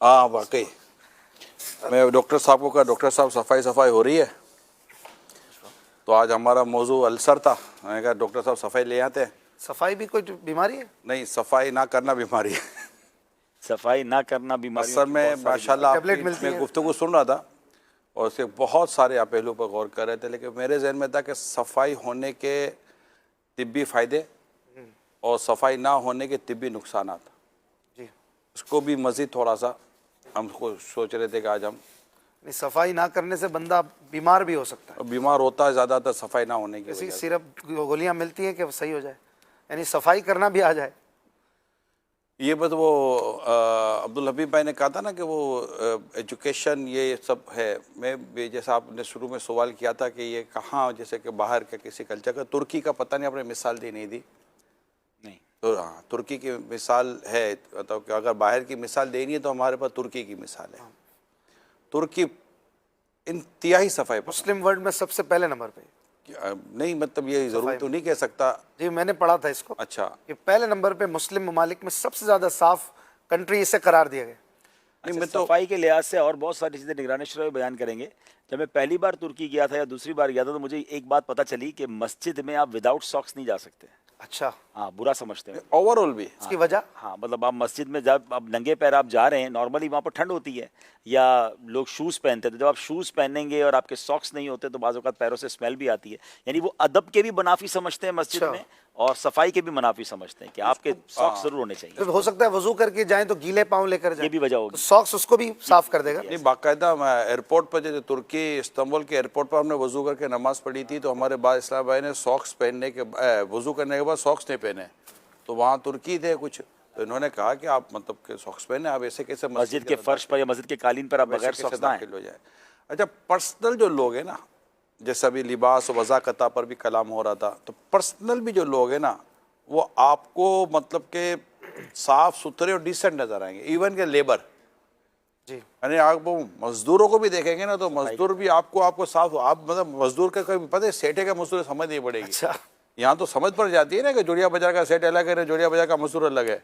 हाँ वाकई, मैं डॉक्टर साहब को कहा, डॉक्टर साहब सफाई सफाई हो रही है, तो आज हमारा मौजू अल्सर था। मैंने कहा डॉक्टर साहब सफाई ले आते हैं। सफाई भी कोई बीमारी है? नहीं, सफाई ना करना बीमारी है। सफाई ना करना बीमारी। असल में माशाल्लाह टैबलेट मिलती मैं है। गुफ्तगू सुन रहा था और उसके बहुत सारे आप पहलू पर गौर कर रहे थे, लेकिन मेरे जहन में था कि सफाई होने के तिब्बी फ़ायदे और सफाई ना होने के तिब्बी नुकसानात, जी, उसको भी मज़ीद थोड़ा सा हमको सोच रहे थे कि आज हम सफाई ना करने से बंदा बीमार भी हो सकता है। बीमार होता है ज़्यादातर सफाई ना होने की ऐसी वजह से। सिरप गोलियां मिलती हैं कि सही हो जाए, यानी सफाई करना भी आ जाए। ये बस वो अब्दुल हबीब भाई ने कहा था ना कि वो एजुकेशन ये सब है। मैं भी जैसा आपने शुरू में सवाल किया था कि ये कहाँ, जैसे कि बाहर के किसी कल्चर का, तुर्की का पता नहीं आपने मिसाल दी नहीं दी। नहीं तो हाँ, तुर्की की मिसाल है, मतलब कि अगर बाहर की मिसाल देनी है तो हमारे पास तुर्की की मिसाल है। तुर्की इंतहाई सफाई पसंद। मुस्लिम वर्ल्ड में सबसे पहले नंबर पे। नहीं मतलब ये ज़रूर तो नहीं कह सकता। जी, मैंने पढ़ा था इसको। अच्छा, कि पहले नंबर पे मुस्लिम ममालिक में सबसे ज़्यादा साफ कंट्री इसे करार दिया गया। नहीं मैं तो तो सफाई के लिहाज से और बहुत सारी चीज़ें निगरानी शुरू बयान करेंगे। जब मैं पहली बार तुर्की गया था या दूसरी बार गया था तो मुझे एक बात पता चली कि मस्जिद में आप विदाउट सॉक्स नहीं जा सकते। अच्छा, हाँ, बुरा समझते हैं। ओवरऑल भी इसकी वजह? हाँ, मतलब आप मस्जिद में जब आप नंगे पैर आप जा रहे हैं, नॉर्मली वहाँ पर ठंड होती है या लोग शूज़ पहनते हैं, तो जब आप शूज़ पहनेंगे और आपके सॉक्स नहीं होते तो बाज़ औक़ात पैरों से स्मेल भी आती है। यानी वो अदब के भी मुनाफी समझते हैं मस्जिद अच्छा। में और सफाई के भी मुनाफी समझते हैं कि आपके सॉक्स ज़रूर होने चाहिए। तो हो सकता है वजू करके जाएं तो गीले पाँव लेकर जाएं, ये भी वजह तो होगी। सॉक्स उसको भी साफ कर देगा। नहीं, बाकायदा एयरपोर्ट पर, जैसे तुर्की इस्तांबुल के एयरपोर्ट पर हमने वजू करके नमाज़ पढ़ी थी, तो हमारे बाद इस्लाम भाई ने सॉक्स पहनने के वजू करने के बाद सॉक्स नहीं पहने। तो वहाँ तुर्की थे कुछ, तो इन्होंने कहा कि आप मतलब के सॉक्स पहने, आप ऐसे कैसे मस्जिद के फर्श पर या मस्जिद के कालीन पर आप बगैर सॉक्स ना आएं। दाखिल हो जाए। अच्छा, पर्सनल जो लोग हैं ना, जैसे अभी लिबास और वज़ाकता पर भी कलाम हो रहा था, तो पर्सनल भी जो लोग हैं ना, वो आपको मतलब के साफ़ सुथरे और डिसेंट नज़र आएंगे। इवन के लेबर, जी, यानी आप वो मजदूरों को भी देखेंगे ना, तो मजदूर भी आपको साफ, आप मतलब मजदूर का कोई पता है, सेठे का मजदूर समझ नहीं पड़ेगी। अच्छा, यहाँ तो समझ पड़ जाती है ना कि जोड़िया बाजार का सेठ अलग है, जोड़िया बाजार का मजदूर अलग है।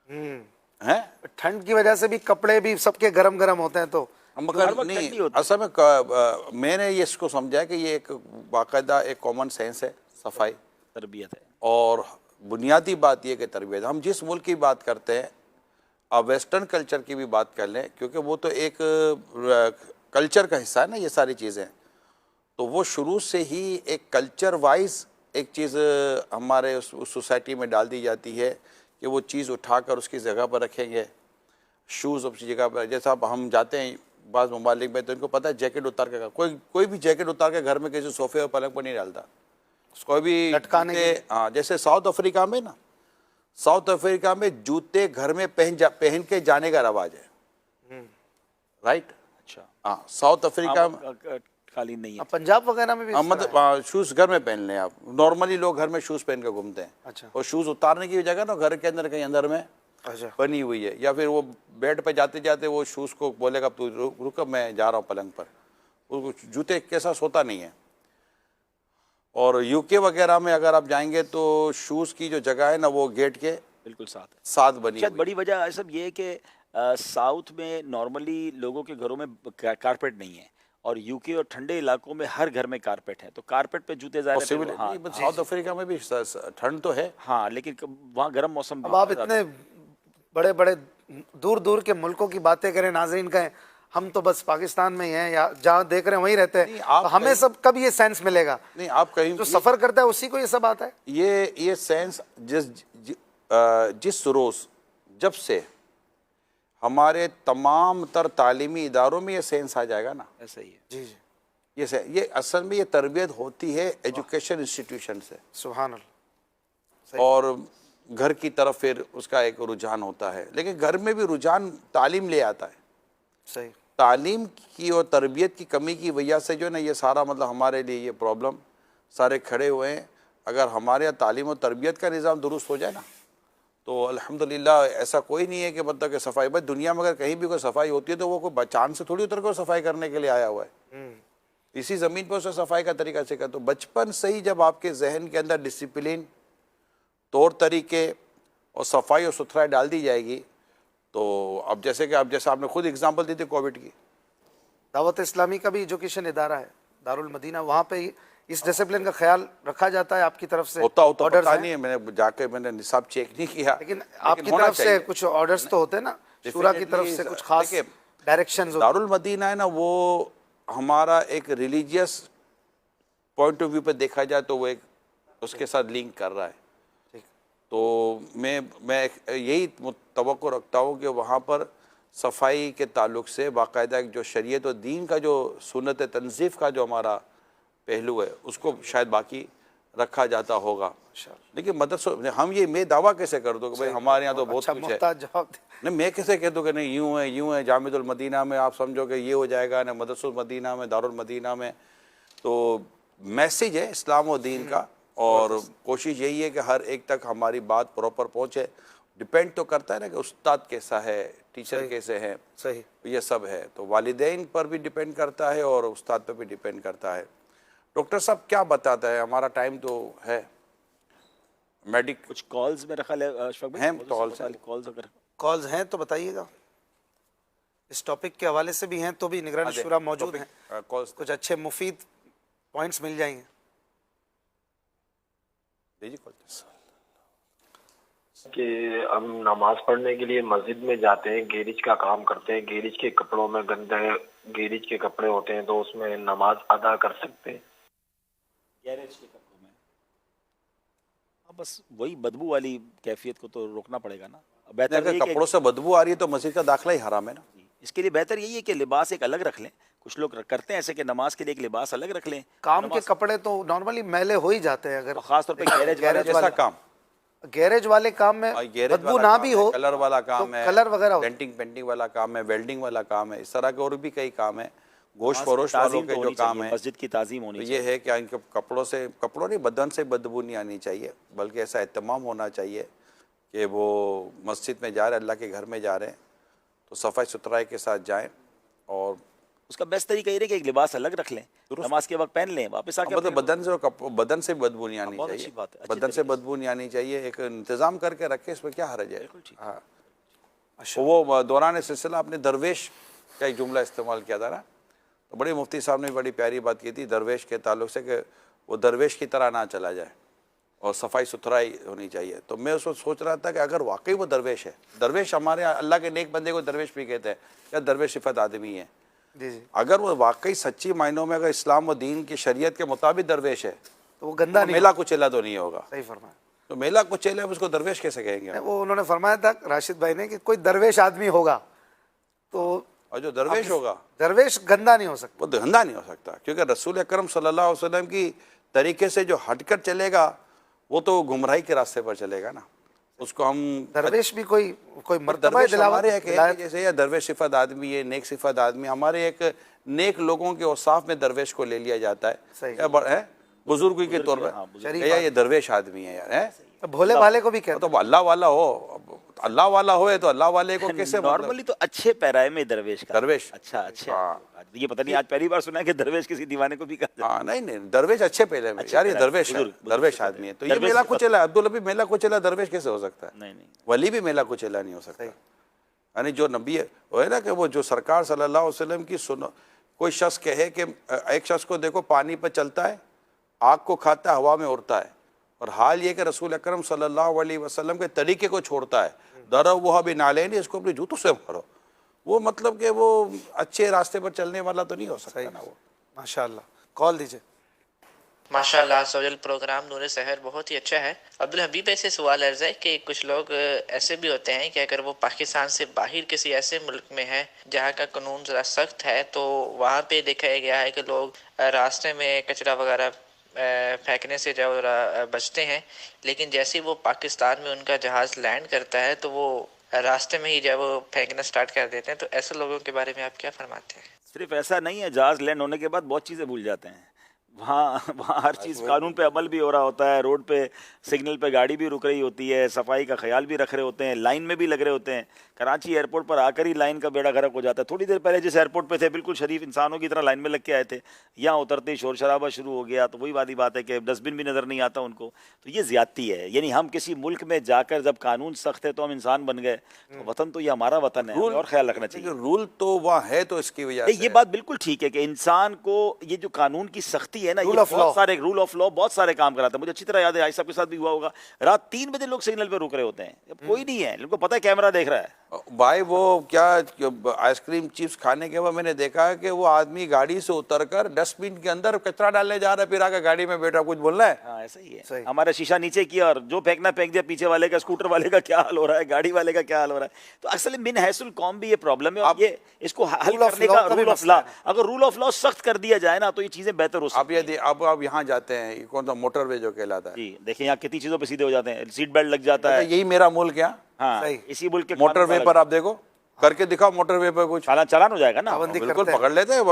हैं? ठंड की वजह से भी कपड़े भी सबके गरम गरम होते हैं, तो मगर नहीं, असल में मैंने ये इसको समझा कि ये एक बाकायदा एक कॉमन सेंस है, सफाई तरबियत है। और बुनियादी बात यह कि तरबियत। हम जिस मुल्क की बात करते हैं, आप वेस्टर्न कल्चर की भी बात कर लें, क्योंकि वो तो एक कल्चर का हिस्सा है ना ये सारी चीज़ें, तो वो शुरू से ही एक कल्चर वाइज एक चीज़ हमारे उस सोसाइटी में डाल दी जाती है कि वो चीज़ उठाकर उसकी जगह पर रखेंगे, शूज़ अपनी जगह पर। जैसा अब हम जाते हैं बाज़ ममालिक में, तो इनको पता है जैकेट उतार के, कोई भी जैकेट उतार के घर में किसी सोफे और पलंग पर नहीं डालता, कोई भी लटकाने के। हाँ, जैसे साउथ अफ्रीका में ना, साउथ अफ्रीका में जूते घर में पहन के जाने का रवाज है, राइट। अच्छा, हाँ, साउथ अफ्रीका में कालीन नहीं है। अब पंजाब वगैरह में भी इस तरह है। मतलब शूज़ घर में पहन लें आप। नॉर्मली लोग घर में शूज़ पहन के घूमते हैं। अच्छा, और शूज़ उतारने की जगह ना घर के अंदर कहीं अंदर में अच्छा, बनी हुई है, या फिर वो बेड पे जाते जाते वो शूज़ को बोलेगा तू रुक, मैं जा रहा हूँ पलंग पर, वो जूते के साथ सोता नहीं है। और यूके वगैरह में अगर आप जाएंगे तो शूज़ की जो जगह है ना, वो गेट के बिल्कुल साथ बनी शायद हुई। बड़ी वजह सब ये है कि साउथ में नॉर्मली लोगों के घरों में कारपेट नहीं है और यूके और ठंडे इलाकों में हर घर में कारपेट है, तो कारपेट पे जूते ज़ाहिर है पॉसिबल फिर- है। हाँ, नहीं, साउथ अफ्रीका में भी ठंड तो है। हाँ, लेकिन वहाँ गर्म मौसम अब आप इतने बड़े बड़े दूर दूर के मुल्कों की बातें करें, नाजरीन कहें, हम तो बस पाकिस्तान में ही हैं या जहाँ देख रहे हैं वहीं रहते नहीं, हैं, आप तो हमें सब कब ये सेंस मिलेगा? नहीं, आप कहीं जो सफ़र करता है उसी को ये सब आता है। ये सेंस जिस रोज़ जब से हमारे तमाम तर तालीमी इदारों में ये सेंस आ जाएगा ना, ऐसा ही है। जी जी, ये असल में ये तरबियत होती है एजुकेशन इंस्टीट्यूशन से, सुभान अल्लाह। और घर की तरफ फिर उसका एक रुझान होता है। लेकिन घर में भी रुझान तालीम ले आता है। सही, तालीम की और तरबियत की कमी की वजह से जो है ना, ये सारा मतलब हमारे लिए ये प्रॉब्लम सारे खड़े हुए हैं। अगर हमारे यहाँ तालीम और तरबियत का निज़ाम दुरुस्त हो जाए ना, तो अल्हम्दुलिल्लाह ऐसा कोई नहीं है कि मतलब कि सफाई, भाई दुनिया में अगर कहीं भी कोई सफाई होती है तो वो कोई चांद से थोड़ी उतर कर सफाई करने के लिए आया हुआ है। इसी ज़मीन पर उसे सफाई का तरीका सीखा। तो बचपन से ही जब आपके जहन के अंदर डिसिप्लिन, तौर तरीके और सफाई और सुथराई डाल दी जाएगी, तो अब जैसे आपने खुद एग्जांपल दी थी कोविड की, दावत इस्लामी का भी एजुकेशन इदारा है दारुल मदीना, वहाँ पे इस डिसिप्लिन का ख्याल रखा जाता है आपकी तरफ से? होता orders पता हैं? नहीं है, मैंने निसाब चेक नहीं किया, लेकिन आपकी होना तरफ से चाहिए। कुछ ऑर्डर्स तो होते हैं ना, शूरा की तरफ से कुछ खास देखिए, डायरेक्शंस? दारुल मदीना है ना, वो हमारा एक रिलीजियस पॉइंट ऑफ व्यू पे देखा जाए तो वो एक उसके साथ लिंक कर रहा है। ठीक। तो मैं यही तवक्को रखता हूँ कि वहाँ पर सफाई के ताल्लुक से बाकायदा एक जो शरीयत और दीन का जो सुन्नत तंजीफ़ का जो हमारा पहलू है उसको शायद बाकी रखा जाता होगा। लेकिन मदरसों हम ये मैं दावा कैसे कर दूँ कि भाई हमारे यहाँ तो बहुत अच्छा, कुछ है। मुख्तार जवाब दे। नहीं, मैं कैसे कह दूँ कि नहीं यूँ है जामिदुल मदीना में आप समझो कि ये हो जाएगा ना, मदरसुल मदीना में, दारुल मदीना में। तो मैसेज है इस्लाम और दीन का, और कोशिश यही है कि हर एक तक हमारी बात प्रॉपर पहुँचे। डिपेंड तो करता है ना कि उस्ताद कैसा है, टीचर कैसे हैं, सही, ये सब है। तो वालिदैन पर भी डिपेंड करता है और उस्ताद पर भी डिपेंड करता है। डॉक्टर साहब क्या बताता है, हमारा टाइम तो है, कुछ कॉल्स में रखा है अशफाक भाई? हैं कॉल्स अगर कॉल्स हैं तो बताइएगा। इस टॉपिक के हवाले से भी हैं तो भी निगरानी शुरा मौजूद हैं, कॉल्स कुछ अच्छे मुफीद पॉइंट्स मिल जाएंगे। कि हम नमाज पढ़ने के लिए मस्जिद में जाते हैं, गैरेज का काम करते हैं, गैरेज के कपड़ों में गंदे गैरेज के कपड़े होते हैं, तो उसमें नमाज अदा कर सकते हैं? गैरेज के कपड़ों में बस वही बदबू वाली कैफियत को तो रोकना पड़ेगा ना। बेहतर अगर कपड़ों से बदबू आ रही है तो मस्जिद का दाखिला ही हराम है ना। इसके लिए बेहतर यही है कि लिबास एक अलग रख लें। कुछ लोग करते हैं ऐसे कि नमाज के लिए एक लिबास अलग रख लें। काम के कपड़े तो नॉर्मली मैले हो ही जाते हैं, अगर खासतौर पे गैरेज जैसा काम, गैरेज वाले काम में बदबू ना भी हो, कलर वाला काम है, कलर वगैरह पेंटिंग वाला काम है, वेल्डिंग वाला काम है, इस तरह के और भी कई काम है, गोश्त फरोश वालों के जो काम है, मस्जिद की ताज़ीम होनी ये है कि इनके कपड़ों नहीं, बदन से बदबू नहीं आनी चाहिए, बल्कि ऐसा एहतमाम होना चाहिए कि वो मस्जिद में जा रहे हैं, अल्लाह के घर में जा रहे हैं तो सफाई सुथराई के साथ जाएं। और उसका बेस्ट तरीका ये है कि एक लिबास अलग रख लें, नमाज के वक्त पहन लें, वापस आके मतलब बदन से बदबू नहीं आनी चाहिए, बदन से बदबू नहीं आनी चाहिए, एक इंतज़ाम करके रखे, इसमें क्या हर्ज है। हाँ, वो दौरान सिलसिला आपने दरवेश का एक जुमला इस्तेमाल किया था ना, तो बड़ी मुफ्ती साहब ने बड़ी प्यारी बात की थी दरवेश के ताल्लुक से कि वो दरवेश की तरह ना चला जाए और सफाई सुथराई होनी चाहिए। तो मैं उसको सोच रहा था कि अगर वाकई वो दरवेश है, दरवेश हमारे अल्लाह के नेक बंदे को दरवेश भी कहते हैं, या दरवेश सिफत आदमी है, अगर वो वाकई सच्ची मायनों में अगर इस्लाम और दीन की शरीयत के मुताबिक दरवेश है तो वो गंदा नहीं, मेला कुचेला तो नहीं होगा। सही फरमाया। तो मेला कुचेला उसको दरवेश कैसे कहेंगे? वो उन्होंने फरमाया था राशिद भाई ने कि कोई दरवेश आदमी होगा तो, और जो दरवेश होगा दरवेश गंदा नहीं हो सकता, वो गंदा नहीं हो सकता, क्योंकि रसूल अकरम सल्लल्लाहु अलैहि वसल्लम की तरीके से जो हटकर चलेगा वो तो गुमराही के रास्ते पर चलेगा ना। उसको हम दरवेश भी कोई मर्तबा दरवेश हमारे एक जैसे या दरवेश सिफत आदमी है, नेक सिफत आदमी, हमारे एक नेक लोगों के औसाफ में दरवेश को ले लिया जाता है, या है बुजुर्ग के तौर पर, या ये दरवेश आदमी है यार, है भोले भाले को भी कहते तो अल्लाह वाला हो, अल्लाह वाला हो तो अल्लाह वाले को कैसे नॉर्मली तो अच्छे पैराए में दरवेश का दरवेश अच्छा ये पता नहीं आज पहली बार सुना है कि दरवेश किसी दीवाने को भी कहा। हाँ नहीं दरवेश अच्छे पहले में यार, ये दरवेश आदमी है, तो ये मेला कुचेला, अब्दुल अभी मेला कुचेला दरवेश कैसे हो सकता है? नहीं वली भी मेला कुचेला नहीं हो सकता। यानी जो नबी है वो है ना कि वो जो सरकार सल्लल्लाहु अलैहि वसल्लम की सुनो, कोई शख्स कहे कि एक शख्स को देखो पानी पर चलता है, आग को खाता है, हवा में उड़ता है, और हाल ये कि रसूल अकरम सल्लल्लाहु अलैहि वसल्लम के तरीके को छोड़ता है, दरो वो भी नाले नहीं, इसको अपने जूतों से मारो, वो मतलब कि वो अच्छे रास्ते पर चलने वाला तो नहीं हो सकता ना वो। माशाल्लाह। कॉल दीजिए। माशाल्लाह सजल प्रोग्राम नूर शहर बहुत ही अच्छा है। अब्दुल हबीब ऐसे सवाल अर्ज़ है कि कुछ लोग ऐसे भी होते हैं कि अगर वो पाकिस्तान से बाहर किसी ऐसे मुल्क में है जहाँ का कानून ज़रा सख्त है, तो वहाँ पे देखा गया है कि लोग रास्ते में कचरा वगैरह फेंकने से जो बचते हैं, लेकिन जैसे ही वो पाकिस्तान में उनका जहाज़ लैंड करता है तो वो रास्ते में ही जब वो फेंकना स्टार्ट कर देते हैं। तो ऐसे लोगों के बारे में आप क्या फरमाते हैं? सिर्फ ऐसा नहीं है, जहाज़ लैंड होने के बाद बहुत चीज़ें भूल जाते हैं। वहाँ वहाँ हर चीज़ कानून पे अमल भी हो रहा होता है, रोड पे सिग्नल पे गाड़ी भी रुक रही होती है, सफाई का ख्याल भी रख रहे होते हैं, लाइन में भी लग रहे होते हैं। कराची एयरपोर्ट पर आकर ही लाइन का बेड़ा गर्क हो जाता है। थोड़ी देर पहले जिस एयरपोर्ट पे थे बिल्कुल शरीफ इंसानों की तरह लाइन में लग के आए थे, यहाँ उतरते ही शोर शराबा शुरू हो गया। तो वही वाली बात है कि डस्टबिन भी नज़र नहीं आता उनको। तो ये ज़्यादती है। यानी हम किसी मुल्क में जाकर जब कानून सख्त है तो हम इंसान बन गए, तो वतन तो ये हमारा वतन है, हमें और ख्याल रखना चाहिए। रूल तो वहाँ है, तो इसकी वजह नहीं, से ये बात बिल्कुल ठीक है कि इंसान को ये जो कानून की सख्ती है ना, ये बहुत सारे रूल ऑफ लॉ बहुत सारे काम कराता है। मुझे अच्छी तरह याद है, आई साहब के साथ भी हुआ होगा, रात 3 बजे लोग सिग्नल पे रुक रहे होते हैं, अब कोई नहीं है, उनको पता है कैमरा देख रहा है। भाई वो क्या आइसक्रीम चिप्स खाने के बाद मैंने देखा है कि वो आदमी गाड़ी से उतरकर डस्टबिन के अंदर कचरा डालने जा रहा है, फिर आकर गाड़ी में बैठा। कुछ बोलना है? हाँ, ऐसा ही है। हमारा शीशा नीचे किया और जो फेंकना फेंक दिया। पीछे वाले का, स्कूटर वाले का क्या हाल हो रहा है, गाड़ी वाले का क्या हाल हो रहा है। तो असल में मिन हैसुल कौम भी ये प्रॉब्लम है, और ये इसको हल करने का रूल ऑफ लॉ, अगर रूल ऑफ लॉ सख्त कर दिया जाए ना तो ये चीजें बेहतर हो सकती हैं। अब आप यहाँ जाते हैं, ये कौन सा मोटरवे जो कहलाता है जी, देखिए यहाँ कितनी चीजों पे सीधे हो जाते हैं, सीट बेल्ट लग जाता है। यही मेरा मुल्क यहाँ। हाँ, इसी मुल्क के मोटरवे पर आप देखो, करके दिखाओ मोटरवे पर कुछ चालान हो जाएगा ना। बिल्कुल पकड़ लेते हैं।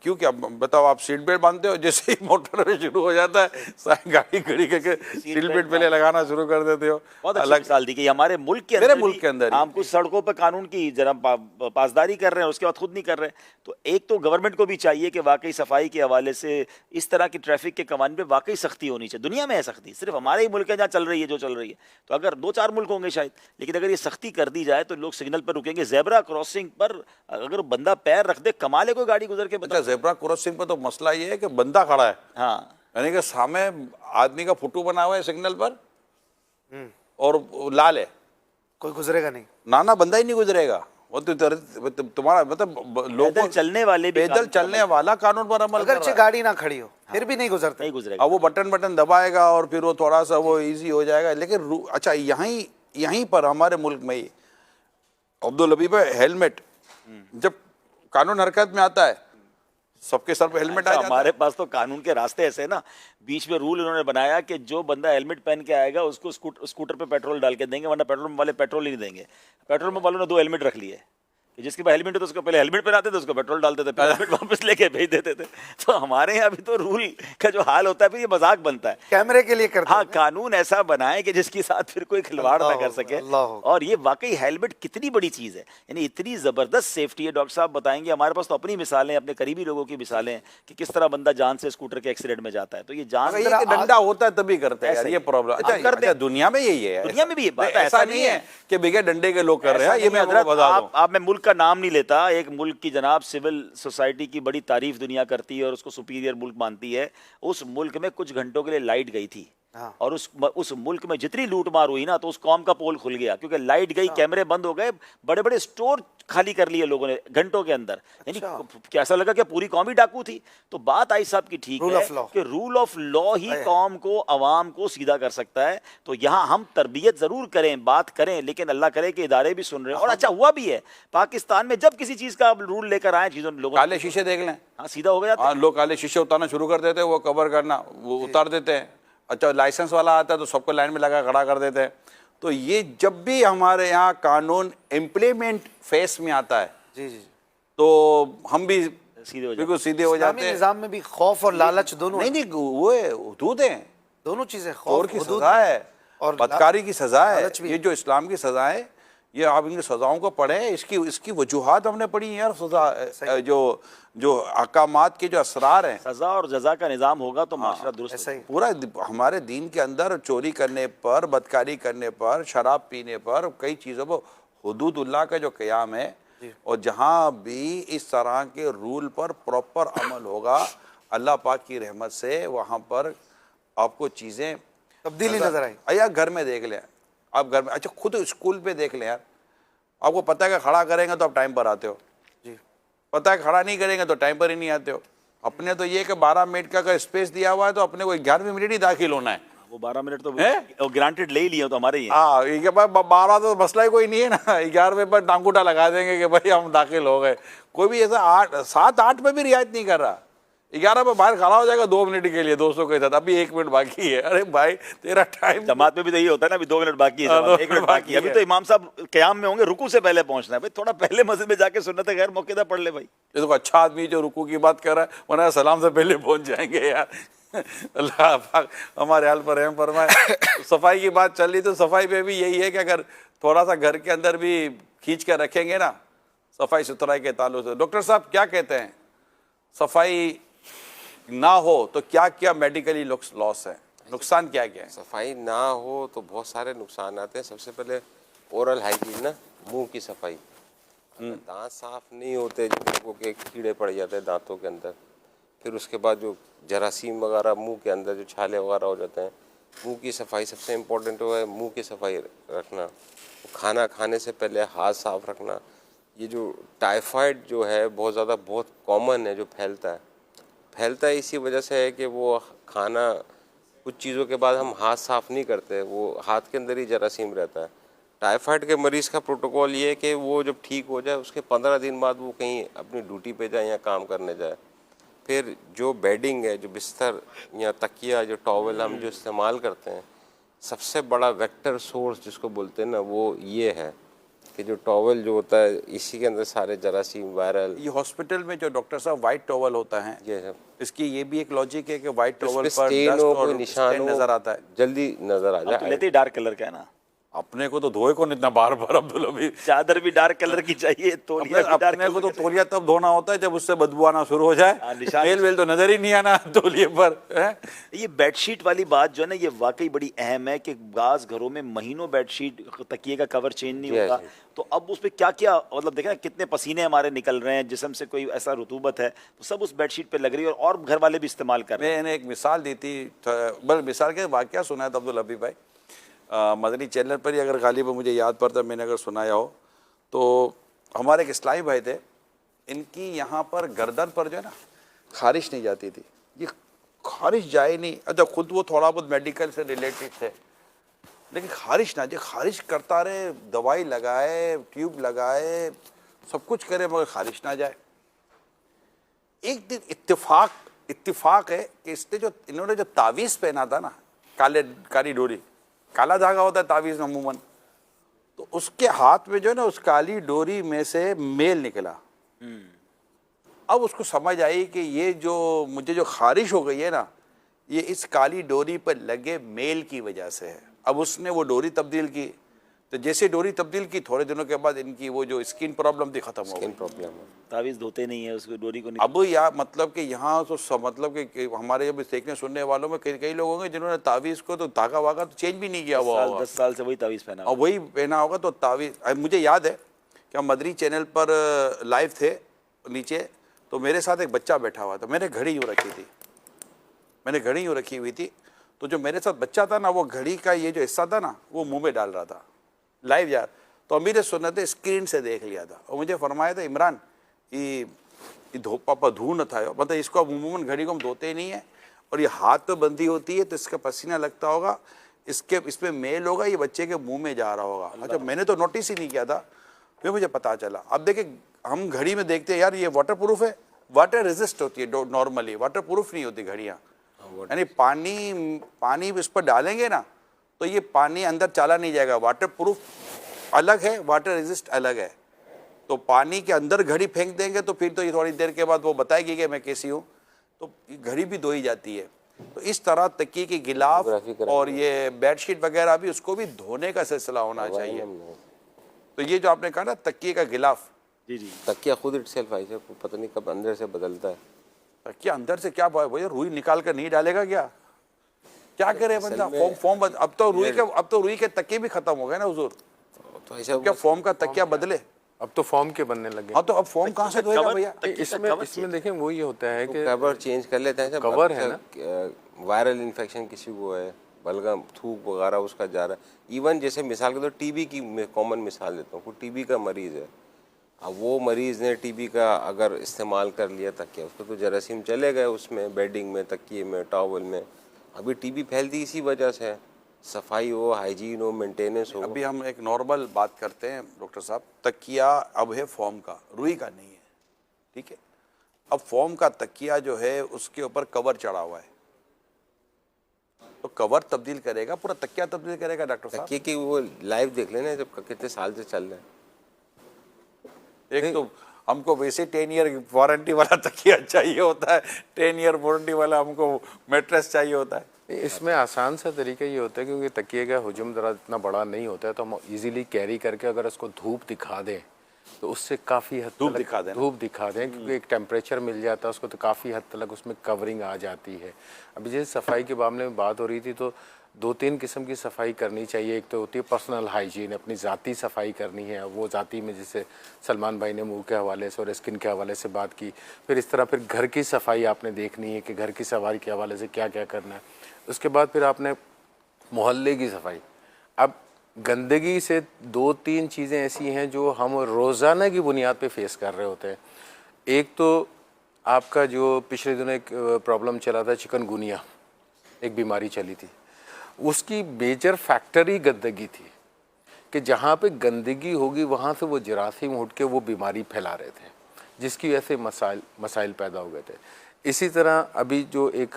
क्यों, क्या बताओ, आप सीट बेल्ट बांधते हो? जैसे ही मोटरवे शुरू हो जाता है गाड़ी खड़ी करके सीट बेल्ट पहले लगाना शुरू कर देते हो। बहुत अच्छी मिसाल दी कि हमारे मुल्क के मेरे मुल्क के अंदर हम कुछ सड़कों पर कानून की जरा पासदारी कर रहे हैं, उसके बाद खुद नहीं कर रहे। तो एक तो गवर्नमेंट को भी चाहिए कि वाकई सफाई के हवाले से इस तरह की ट्रैफिक के कवानीन पे वाकई सख्ती होनी चाहिए। दुनिया में है सख्ती, सिर्फ हमारे ही मुल्क है जहाँ चल रही है जो चल रही है। तो अगर 2-4 मुल्क होंगे शायद, लेकिन अगर ये सख्ती कर दी जाए तो लोग सिग्नल पर रुकेंगे। जेब्रा क्रॉसिंग पर अगर बंदा पैर रख दे, कमाल है, कोई गाड़ी गुजर के बता। जेब्रा क्रॉसिंग पर तो मसला ये है कि बंदा खड़ा है, हाँ, यानी कि सामने आदमी का फोटो बना हुआ है सिग्नल पर और लाल है, कोई गुजरेगा नहीं, ना बंदा ही नहीं गुजरेगा। वो तो तुम्हारा मतलब लोग चलने वाले भी पैदल चलने वाला कानून पर अमल कर अगर रहा है। गाड़ी ना खड़ी हो फिर भी नहीं गुजरते। नहीं गुजरेगा। अब वो बटन दबाएगा और फिर वो थोड़ा सा वो इजी हो जाएगा। लेकिन अच्छा, यहीं पर हमारे मुल्क में ही अब्दुल हबीब हेलमेट जब कानून हरकत में आता है, सबके सर पे हेलमेट आ जाता है। हमारे पास तो कानून के रास्ते ऐसे हैं ना, बीच में रूल इन्होंने बनाया कि जो बंदा हेलमेट पहन के आएगा उसको स्कूटर पे पेट्रोल डाल के देंगे, वरना पेट्रोल पंप वाले पेट्रोल ही नहीं देंगे। पेट्रोल पंप वालों ने 2 हेलमेट रख लिए, जिसके पास हेलमेट है तो उसको पहले हेलमेट पहनाते थे, उसको पेट्रोल डालते थे, फिर हेलमेट वापस लेके भेज देते थे। तो हमारे यहाँ भी तो रूल का जो हाल होता है फिर ये मजाक बनता है। कैमरे के लिए करते हाँ, हैं। कानून ऐसा बनाए कि जिसके साथ फिर कोई खिलवाड़ ना कर सके। और ये वाकई हेलमेट कितनी बड़ी चीज़ है, यानी इतनी ज़बरदस्त सेफ्टी है। डॉक्टर साहब बताएंगे, हमारे पास तो अपनी मिसालें, अपने करीबी लोगों की मिसालें हैं कि किस तरह बंदा जान से स्कूटर के एक्सीडेंट में जाता है। तो ये जान ये कि डंडा होता है तभी करते हैं यार, ये प्रॉब्लम। अच्छा, दुनिया में यही है, दुनिया में भी ये बात है, ऐसा नहीं है कि बिगड़ डंडे के लोग कर रहे हैं। ये मैं आपको बता दूं, आप मैं मुल्क का नाम नहीं लेता, एक मुल्क की जनाब सिविल सोसाइटी की बड़ी तारीफ दुनिया करती है और उसको सुपीरियर मुल्क मानती है। उस मुल्क में कुछ घंटों के लिए लाइट गई थी और उस मुल्क में जितनी लूट मार हुई ना, तो उस कौम का पोल खुल गया, क्योंकि लाइट गई, कैमरे बंद हो गए, बड़े बड़े स्टोर खाली कर लिए लोगों ने घंटों के अंदर। यानी कैसा लगा कि पूरी कौम ही डाकू थी। तो बात आई साहब की ठीक है कि रूल ऑफ लॉ ही कौम को, अवाम को सीधा कर सकता है। तो यहाँ हम तरबियत जरूर करें, बात करें, लेकिन अल्लाह करे कि इदारे भी सुन रहे हैं। और अच्छा हुआ भी है, पाकिस्तान में जब किसी चीज का रूल लेकर आए, चीजों लोगों काले शीशे देख लें, हाँ सीधा हो गया। लोग काले शीशे उतारना शुरू कर देते हैं, वो कवर करना, वो उतार देते हैं। अच्छा, लाइसेंस वाला आता है तो सबको लाइन में लगा खड़ा कर देते हैं। तो ये जब भी हमारे यहाँ कानून इम्प्लीमेंट फेस में आता है, जी, तो हम भी बिल्कुल सीधे हो जाते हैं। निजाम में भी खौफ और लालच दोनों नहीं, वो है, हुदूद है, दोनों चीजें, खौफ की सजा है और बदकारी की सजा है। ये जो इस्लाम की सजा है, ये आप इनकी सजाओं को पढ़ें, इसकी वजूहात हमने पढ़ी हैं यार। सजा जो अहकामात के जो असरार हैं, सजा और जजा का निज़ाम होगा तो माशरा दुरुस्त है। पूरा हमारे दीन के अंदर चोरी करने पर, बदकारी करने पर, शराब पीने पर, कई चीज़ों पर हुदूदुल्लाह का जो क़याम है, और जहाँ भी इस तरह के रूल पर प्रॉपर अमल होगा, अल्लाह पाक की रहमत से वहाँ पर आपको चीज़ें तब्दीली नजर आई। यार घर में देख लें आप, घर में, अच्छा खुद स्कूल पे देख लें यार, आपको पता है कि खड़ा करेंगे तो आप टाइम पर आते हो जी, पता है खड़ा नहीं करेंगे तो टाइम पर ही नहीं आते हो। अपने तो ये कि 12 मिनट का अगर स्पेस दिया हुआ है तो अपने को 11वें मिनट ही दाखिल होना है। वो 12 मिनट तो ग्रांटेड ले ही लिए तो हमारे ही। हाँ, 12 तो मसला ही कोई नहीं है ना, 11वें पर टांगूटा लगा देंगे कि भाई हम दाखिल हो गए। कोई भी ऐसा 7-8 में भी रियायत नहीं कर रहा। 11 पे बाहर खड़ा हो जाएगा 2 मिनट के लिए दोस्तों के साथ, अभी 1 मिनट बाकी है। अरे भाई तेरा टाइम, जमात में भी तो यही होता है ना, अभी 2 मिनट बाकी है, जमात, 1 मिनट बाकी है, अभी तो इमाम साहब क़याम में होंगे, रुकू से पहले पहुंचना है भाई, थोड़ा पहले मस्जिद में जाके सुन्नत गैर मौक़िदा पढ़ ले भाई। ये तो अच्छा आदमी जो रुकू की बात कर रहा है, वरना सलाम से पहले पहुंच जाएंगे यार। अल्लाह पाक हमारे हाल पर रहम फरमाए। सफाई की बात चल रही, तो सफाई पे भी यही है कि अगर थोड़ा सा घर के अंदर भी खींच कर रखेंगे ना सफाई सुथराई के ताल्लुक से। डॉक्टर साहब क्या कहते हैं, सफाई ना हो तो क्या क्या मेडिकली लॉस है, नुकसान क्या क्या है? सफाई ना हो तो बहुत सारे नुकसान आते हैं। सबसे पहले ओरल हाइजीन ना, मुंह की सफाई। अगर दांत साफ नहीं होते, जिनको के कीड़े पड़ जाते हैं दांतों के अंदर, फिर उसके बाद जो जरासीम वगैरह मुंह के अंदर जो छाले वगैरह हो जाते हैं, मुंह की सफाई सबसे इम्पोर्टेंट है। मुंह की सफाई रखना, खाना खाने से पहले हाथ साफ रखना। ये जो टाइफाइड जो है बहुत ज़्यादा बहुत कॉमन है, जो फैलता है इसी वजह से है कि वो खाना कुछ चीज़ों के बाद हम हाथ साफ नहीं करते, वो हाथ के अंदर ही जरासीम रहता है। टाइफाइड के मरीज़ का प्रोटोकॉल ये है कि वो जब ठीक हो जाए उसके 15 दिन बाद वो कहीं अपनी ड्यूटी पे जाए या काम करने जाए। फिर जो बेडिंग है, जो बिस्तर या तकिया, जो टॉवल हम जो इस्तेमाल करते हैं, सबसे बड़ा वेक्टर सोर्स जिसको बोलते हैं ना, वो ये है कि जो टॉवल जो होता है इसी के अंदर सारे जरासीम, वायरल। ये हॉस्पिटल में जो डॉक्टर साहब वाइट टॉवल होता है, ये है, इसकी ये भी एक लॉजिक है कि वाइट टॉवल पर स्टेन डस्ट हो, और कोई निशान स्टेन हो, नजर आता है। जल्दी नजर आ हम तो जाए। लेते ही डार्क कलर का है ना, अपने को तो धोए कौन इतना बार बार अब्दुल हबीब। चादर भी डार्क कलर की चाहिए, तौलिया भी डार्क अपने को तो कलर का तौलिया तब धोना होता है जब उससे बदबू आना शुरू हो जाए, निशान- मेल वेल तो नजर ही नहीं आना तौलिए पर है? ये बेडशीट वाली बात जो है ना, ये वाकई बड़ी अहम है कि बाज़ घरों में महीनों बेडशीट, तकिए का कवर चेंज नहीं Yes, होता। तो अब उस पर क्या क्या मतलब देखें ना, कितने पसीने हमारे निकल रहे हैं, जिस्म से कोई ऐसा रुतूबत है तो सब उस बेडशीट पे लग रही है, और घर वाले भी इस्तेमाल कर रहे हैं। मैंने एक मिसाल दी थी, बल मिसाल के वाकया सुनाया था अब्दुल हबीब भाई, मदनी चैनल पर ही, अगर गालिब मुझे याद पड़ता मैंने अगर सुनाया हो तो। हमारे एक इस्लामी भाई थे, इनकी यहाँ पर गर्दन पर जो है ना खारिश नहीं जाती थी, ये खारिश जाए नहीं। अच्छा खुद वो थोड़ा बहुत मेडिकल से रिलेटेड थे, लेकिन खारिश ना जाए, खारिश करता रहे, दवाई लगाए, ट्यूब लगाए, सब कुछ करे, मगर खारिश ना जाए। एक दिन इत्तिफाक है कि इन्होंने जो तावीज़ पहना था ना, काली डोरी, काला धागा होता है तावीज़ में अमूमन, तो उसके हाथ में जो है ना उस काली डोरी में से मेल निकला। अब उसको समझ आई कि ये जो मुझे जो खारिश हो गई है ना, ये इस काली डोरी पर लगे मेल की वजह से है। अब उसने वो डोरी तब्दील की, तो जैसे डोरी तब्दील की, थोड़े दिनों के बाद इनकी वो जो स्किन प्रॉब्लम थी ख़त्म हो गई। प्रॉब्लम है। तावीज़ धोते नहीं है उसको, डोरी को नहीं। अब या मतलब कि यहाँ तो मतलब कि हमारे जब देखने सुनने वालों में कई लोग होंगे जिन्होंने तावीज़ को तो धागा वागा तो चेंज भी नहीं किया हुआ होगा, 10 साल से वही तावीज़ पहना। और वही पहना होगा। तो तावीज़ मुझे याद है कि हम मदरी चैनल पर लाइव थे नीचे, तो मेरे साथ एक बच्चा बैठा हुआ था, मैंने घड़ी यूँ रखी थी, हुई थी, तो जो मेरे साथ बच्चा था ना, वो घड़ी का ये जो हिस्सा था ना, वो मुंह में डाल रहा था लाइव यार। तो अमीर सुन्नत स्क्रीन से देख लिया था और मुझे फरमाया था, इमरान ये पापा धू न था, मतलब इसको अमूमन घड़ी को हम धोते ही नहीं है, और ये हाथ पे बंधी होती है तो इसका पसीना लगता होगा, इसमें मेल होगा, ये बच्चे के मुंह में जा रहा होगा। अच्छा मैंने तो नोटिस ही नहीं किया था, फिर मुझे पता चला। अब देखिए हम घड़ी में देखते हैं यार ये वाटर प्रूफ है, वाटर रेजिस्ट होती है, नॉर्मली वाटर प्रूफ नहीं होती घड़ियाँ, यानी पानी इस पर डालेंगे ना तो ये पानी अंदर चला नहीं जाएगा। वाटर प्रूफ अलग है, वाटर रेजिस्ट अलग है। तो पानी के अंदर घड़ी फेंक देंगे तो फिर तो ये थोड़ी देर के बाद वो बताएगी कि मैं कैसी हूँ, तो घड़ी भी धोई जाती है। तो इस तरह तकिए की गिलाफ और ये बेडशीट वगैरह भी, उसको भी धोने का सिलसिला होना चाहिए। तो ये जो आपने कहा ना तकिए का गिलाफ, जी जी, तकिया खुद इटसेल्फ ऐसे पता नहीं कब अंदर से बदलता है। तकिया अंदर से क्या भैया रुई निकाल कर नहीं डालेगा क्या करे बंदा? फॉर्म अब तो रुई के तकिए भी खत्म हो गए ना हुजूर, तो ऐसा क्या फॉर्म का तकिया बदले? अब तो फॉर्म के बनने लगे। हाँ तो अब फॉर्म कहाँ से धोएगा भैया? इसमें देखें वो ये होता है कि कवर चेंज कर लेते हैं। कवर है ना, वायरल इन्फेक्शन किसी को है, बलगम थूक वगैरह उसका जा रहा है। इवन जैसे मिसाल के तो टीबी की कॉमन मिसाल देता हूँ, कोई टीबी का मरीज़ है, अब वो मरीज़ ने टीबी का अगर इस्तेमाल कर लिया तकिया, उसको तो जरासीम चले गए उसमें, बेडिंग में, तकिए में, टॉवल में। अभी टीबी फैलती इसी वजह से है, सफाई हो, हाइजीन हो, मेंटेनेंस हो। अभी हम एक नॉर्मल बात करते हैं डॉक्टर साहब, तकिया अब है फॉर्म का, रुई का नहीं है, ठीक है? अब फोम का तकिया जो है उसके ऊपर कवर चढ़ा हुआ है, तो कवर तब्दील करेगा, पूरा तकिया तब्दील करेगा डॉक्टर साहब? तकिए की वो लाइव देख लेना जब कितने साल से चल रहा है। एक तो हमको वैसे 10 ईयर वारंटी वाला तकिया चाहिए होता है, 10 ईयर वारंटी वाला हमको मैट्रेस चाहिए होता है। इसमें आसान सा तरीका ये होता है क्योंकि तकिए का हुजम ज़रा इतना बड़ा नहीं होता है, तो हम इजीली कैरी करके अगर उसको धूप दिखा दें तो उससे काफ़ी हद धूप तक दिखा दें ना? धूप दिखा दें क्योंकि एक टेम्परेचर मिल जाता है उसको, तो काफ़ी हद तक उसमें कवरिंग आ जाती है। अभी जैसे सफाई के मामले में बात हो रही थी, तो 2-3 किस्म की सफाई करनी चाहिए। एक तो होती है पर्सनल हाइजीन, अपनी ज़ाती सफाई करनी है, वो ज़ाती में जैसे सलमान भाई ने मुंह के हवाले से और स्किन के हवाले से बात की। फिर इस तरह फिर घर की सफाई आपने देखनी है कि घर की सफाई के हवाले से क्या क्या करना है। उसके बाद फिर आपने मोहल्ले की सफाई। अब गंदगी से 2-3 चीज़ें ऐसी हैं जो हम रोज़ाना की बुनियाद पे फेस कर रहे होते हैं। एक तो आपका जो पिछले दिनों एक प्रॉब्लम चला था चिकनगुनिया, एक बीमारी चली थी, उसकी मेजर फैक्टर ही गंदगी थी कि जहाँ पे गंदगी होगी वहाँ से वो जरासीम उठ के वो बीमारी फैला रहे थे, जिसकी वजह से मसाइल पैदा हो गए थे। इसी तरह अभी जो एक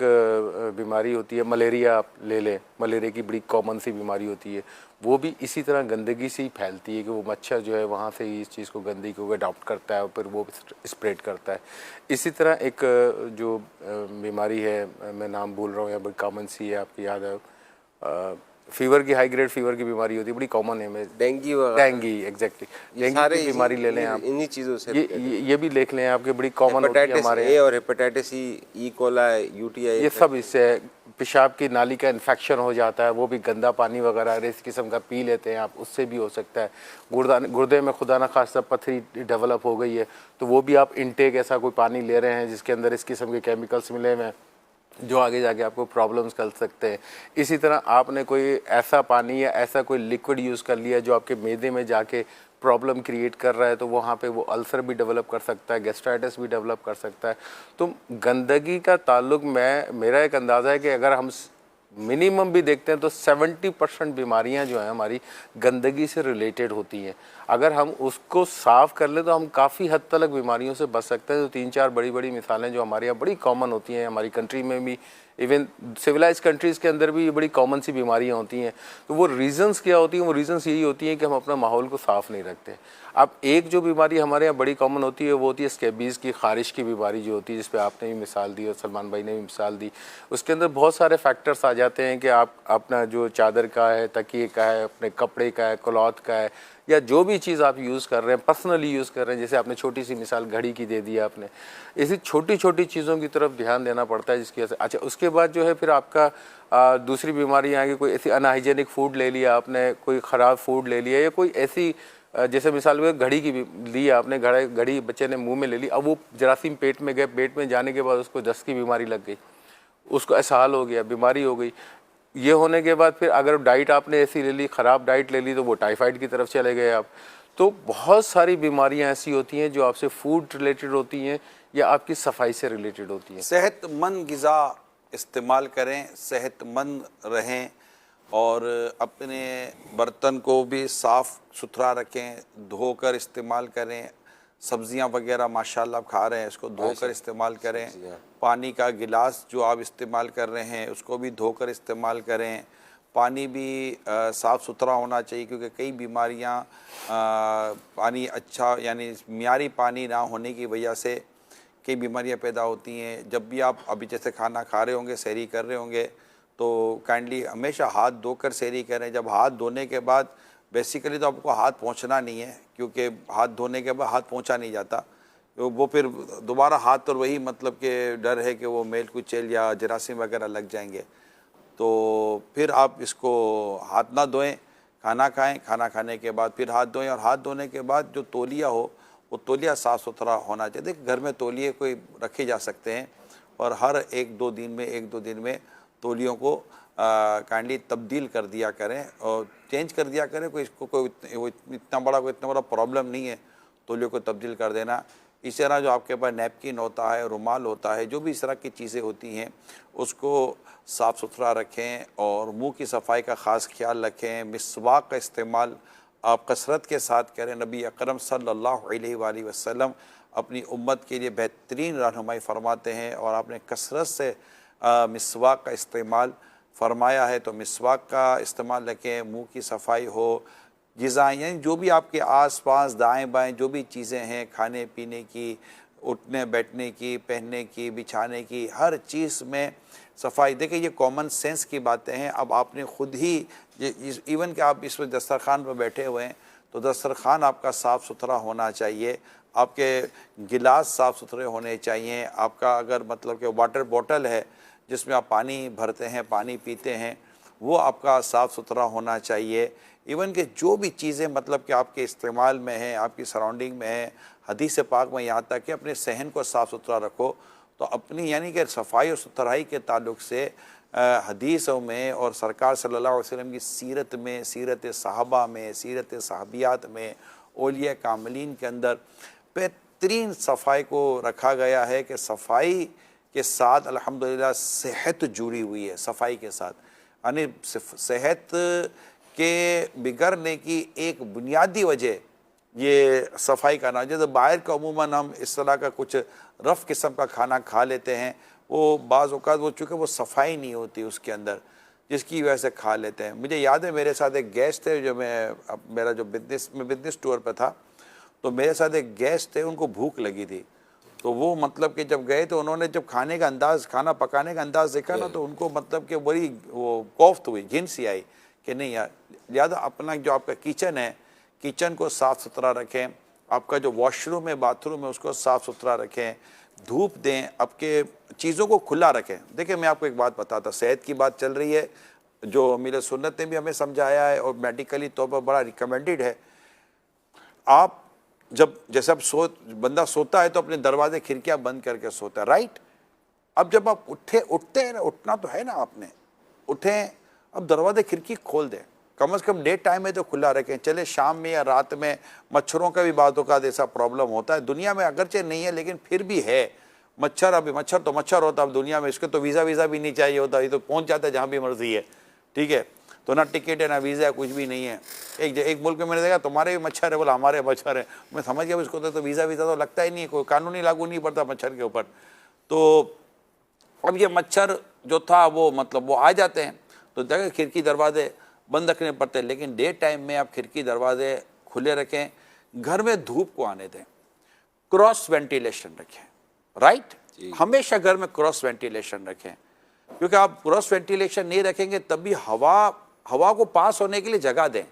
बीमारी होती है मलेरिया, आप ले लें, मलेरिया की बड़ी कॉमन सी बीमारी होती है, वो भी इसी तरह गंदगी से ही फैलती है कि वो मच्छर जो है वहाँ से ही इस चीज़ को, गंदगी को अडॉप्ट करता है और फिर वो स्प्रेड करता है। इसी तरह एक जो बीमारी है, मैं नाम भूल रहा हूँ, या बड़ी कॉमन सी है, आपकी याद है, फीवर की, हाई ग्रेड फीवर की बीमारी होती है, बड़ी कॉमन है, डेंगू डेंगी, एग्जैक्टली, डेंगी की बीमारी ले लें आप, इन्हीं चीज़ों से ये भी देख लें आपके, बड़ी कॉमन होती है हमारे हेपेटाइटिस ए और हेपेटाइटिस ई कोलाई, यूटीआई, ये सब इससे पेशाब की नाली का इन्फेक्शन हो जाता है। वो भी गंदा पानी वगैरह इस किस्म का पी लेते हैं आप, उससे भी हो सकता है। गुर्दे में खुदा न खास्ता पथरी डेवलप हो गई है, तो वो भी आप इनटेक ऐसा कोई पानी ले रहे हैं जिसके अंदर इस किस्म के केमिकल्स मिले हुए हैं जो आगे जाके आपको प्रॉब्लम्स कर सकते हैं। इसी तरह आपने कोई ऐसा पानी या ऐसा कोई लिक्विड यूज़ कर लिया जो आपके मैदे में जाके प्रॉब्लम क्रिएट कर रहा है, तो वहाँ पे वो अल्सर भी डेवलप कर सकता है, गैस्ट्राइटिस भी डेवलप कर सकता है। तो गंदगी का ताल्लुक, मेरा एक अंदाज़ा है कि अगर हम मिनिमम भी देखते हैं तो 70% बीमारियां जो हैं हमारी गंदगी से रिलेटेड होती हैं। अगर हम उसको साफ़ कर ले तो हम काफ़ी हद तक बीमारियों से बच सकते हैं। तो 3-4 बड़ी बड़ी मिसालें जो हमारे यहाँ बड़ी कॉमन होती हैं, हमारी कंट्री में भी, इवन सिविलाइज कंट्रीज़ के अंदर भी ये बड़ी कॉमन सी बीमारियाँ होती हैं। तो वो रीज़न्स क्या होती हैं? वो रीज़न्स यही होती हैं कि हम अपना माहौल को साफ़ नहीं रखते। अब एक जो बीमारी हमारे यहाँ बड़ी कॉमन होती है वो होती है स्कैबीज़ की, ख़ारिश की बीमारी जो होती है, जिस पे आपने भी मिसाल दी और सलमान भाई ने भी मिसाल दी। उसके अंदर बहुत सारे फैक्टर्स आ जाते हैं कि आप अपना जो चादर का है, तकिए का है, अपने कपड़े का है, क्लॉथ का है, या जो भी चीज़ आप यूज़ कर रहे हैं, पर्सनली यूज़ कर रहे हैं, जैसे आपने छोटी सी मिसाल घड़ी की दे दी आपने, ऐसी छोटी छोटी चीज़ों की तरफ ध्यान देना पड़ता है जिसकी वजह से। अच्छा, उसके बाद जो है फिर आपका दूसरी बीमारी आ गई, कोई ऐसी अनहाइजेनिक फूड ले लिया आपने, कोई ख़राब फूड ले लिया, या कोई ऐसी जैसे मिसाल में घड़ी की ली आपने, घड़ी बच्चे ने मुंह में ले ली, अब वो जरासीम पेट में गए, पेट में जाने के बाद उसको दस्त की बीमारी लग गई, उसको इसहाल हो गया, बीमारी हो गई। ये होने के बाद फिर अगर डाइट आपने ऐसी ले ली, ख़राब डाइट ले ली, तो वो टाइफाइड की तरफ चले गए आप। तो बहुत सारी बीमारियां ऐसी होती हैं जो आपसे फूड रिलेटेड होती हैं या आपकी सफाई से रिलेटेड होती हैं। सेहतमंद ग़िज़ा इस्तेमाल करें, सेहतमंद रहें और अपने बर्तन को भी साफ़ सुथरा रखें, धोकर इस्तेमाल करें। सब्जियां वगैरह माशाल्लाह खा रहे हैं, इसको धोकर इस्तेमाल करें। पानी का गिलास जो आप इस्तेमाल कर रहे हैं उसको भी धोकर इस्तेमाल करें। पानी भी साफ़ सुथरा होना चाहिए, क्योंकि कई बीमारियां पानी अच्छा यानी मियारी पानी ना होने की वजह से कई बीमारियां पैदा होती हैं। जब भी आप अभी जैसे खाना खा रहे होंगे, सहरी कर रहे होंगे, तो काइंडली हमेशा हाथ धोकर सहरी करें। जब हाथ धोने के बाद बेसिकली तो आपको हाथ पहुंचना नहीं है, क्योंकि हाथ धोने के बाद हाथ पहुंचा नहीं जाता, तो वो फिर दोबारा हाथ, और वही मतलब कि डर है कि वो मेल कुचेल या जरासीम वगैरह लग जाएंगे। तो फिर आप इसको हाथ ना धोएं, खाना खाएं, खाना खाने के बाद फिर हाथ धोएं, और हाथ धोने के बाद जो तौलिया हो वो तौलिया साफ़ सुथरा होना चाहिए। देखिए घर में तौलिए कोई रखे जा सकते हैं, और हर 1-2 दिन में तौलियों को काइंडली तब्दील कर दिया करें और चेंज कर दिया करें। कोई इसको कोई इतना बड़ा प्रॉब्लम नहीं है तौलियों को तब्दील कर देना। इस तरह जो आपके पास नैपकिन होता है, रुमाल होता है, जो भी इस तरह की चीज़ें होती हैं उसको साफ़ सुथरा रखें और मुंह की सफाई का ख़ास ख्याल रखें। मिसवाक का इस्तेमाल आप कसरत के साथ करें। नबी अकरम सल्लल्लाहु अलैहि वसल्लम अपनी उम्मत के लिए बेहतरीन रहनुमाई फरमाते हैं और आपने कसरत से मिसवाक का इस्तेमाल फरमाया है। तो मिसवाक का इस्तेमाल रखें, मुंह की सफाई हो, ग़िज़ा यानी जो भी आपके आसपास दाएं बाएं जो भी चीज़ें हैं खाने पीने की, उठने बैठने की, पहनने की, बिछाने की, हर चीज़ में सफाई। देखिए ये कॉमन सेंस की बातें हैं। अब आपने खुद ही इवन कि आप इसमें दस्तरखान पर बैठे हुए हैं तो दस्तरखान आपका साफ़ सुथरा होना चाहिए, आपके गिलास साफ़ सुथरे होने चाहिए, आपका अगर मतलब कि वाटर बॉटल है जिसमें आप पानी भरते हैं, पानी पीते हैं, वो आपका साफ़ सुथरा होना चाहिए। इवन कि जो भी चीज़ें मतलब कि आपके इस्तेमाल में हैं, आपकी सराउंडिंग में हैं, हदीस पाक में यहाँ तक कि अपने सहन को साफ़ सुथरा रखो। तो अपनी यानी कि सफाई और सुथराई के ताल्लुक़ से हदीसों में और सरकार सल्लल्लाहु अलैहि वसल्लम की सीरत में, सीरत सहाबा में, सीरत सहाबियात में, औलिया कामिलीन के अंदर बेहतरीन सफाई को रखा गया है कि सफाई के साथ अल्हम्दुलिल्लाह सेहत जुड़ी हुई है। सफाई के साथ यानी सेहत के बिगड़ने की एक बुनियादी वजह ये सफाई का ना, जैसे बाहर का अमूमन हम इस तरह का कुछ रफ़ किस्म का खाना खा लेते हैं, वो बाज़ औक़ात वो चूँकि वो सफाई नहीं होती उसके अंदर, जिसकी वजह से खा लेते हैं। मुझे याद है मेरे साथ एक गेस्ट थे, जो मेरा जो बिज़नेस टूर पर था, तो मेरे साथ एक गेस्ट थे, उनको भूख लगी थी। तो वो मतलब कि जब गए तो उन्होंने जब खाना पकाने का अंदाज़ देखा ना, तो उनको मतलब कि बड़ी वो कोफ्त हुई, घिन सी आई कि नहीं यार, लिहाजा अपना जो आपका किचन है, किचन को साफ़ सुथरा रखें, आपका जो वॉशरूम है, बाथरूम है, उसको साफ़ सुथरा रखें, धूप दें, आपके चीज़ों को खुला रखें। देखिए मैं आपको एक बात बताता, सेहत की बात चल रही है, जो अमीर सुन्नत ने भी हमें समझाया है और मेडिकली तौर पर बड़ा रिकमेंडेड है। आप जब जैसे अब बंदा सोता है तो अपने दरवाजे खिड़कियाँ बंद करके सोता है, राइट। अब जब आप उठते हैं ना, उठना तो है ना, आपने उठें, अब दरवाजे खिड़की खोल दें, कम से कम डे टाइम में तो खुला रखें। चले शाम में या रात में मच्छरों का भी बातों का ऐसा प्रॉब्लम होता है, दुनिया में अगरचे नहीं है लेकिन फिर भी है मच्छर। अभी मच्छर तो मच्छर होता है अब दुनिया में, इसके तो वीज़ा भी नहीं चाहिए होता, ये तो पहुंच जाता है जहाँ भी मर्जी है, ठीक है। तो ना टिकट है ना वीज़ा है, कुछ भी नहीं है। एक मुल्क में मैंने देखा तुम्हारे भी मच्छर है, बोला हमारे मच्छर है। मैं समझ गया उसको तो वीज़ा तो लगता ही नहीं है, कोई कानूनी लागू नहीं पड़ता मच्छर के ऊपर। तो अब ये मच्छर जो था वो मतलब वो आ जाते हैं, तो देखिए खिड़की दरवाजे बंद रखने पड़ते हैं, लेकिन डे टाइम में आप खिड़की दरवाजे खुले रखें, घर में धूप को आने दें, क्रॉस वेंटिलेशन रखें, राइट। हमेशा घर में क्रॉस वेंटिलेशन रखें, क्योंकि आप क्रॉस वेंटिलेशन नहीं रखेंगे तब भी हवा को पास होने के लिए जगह दें,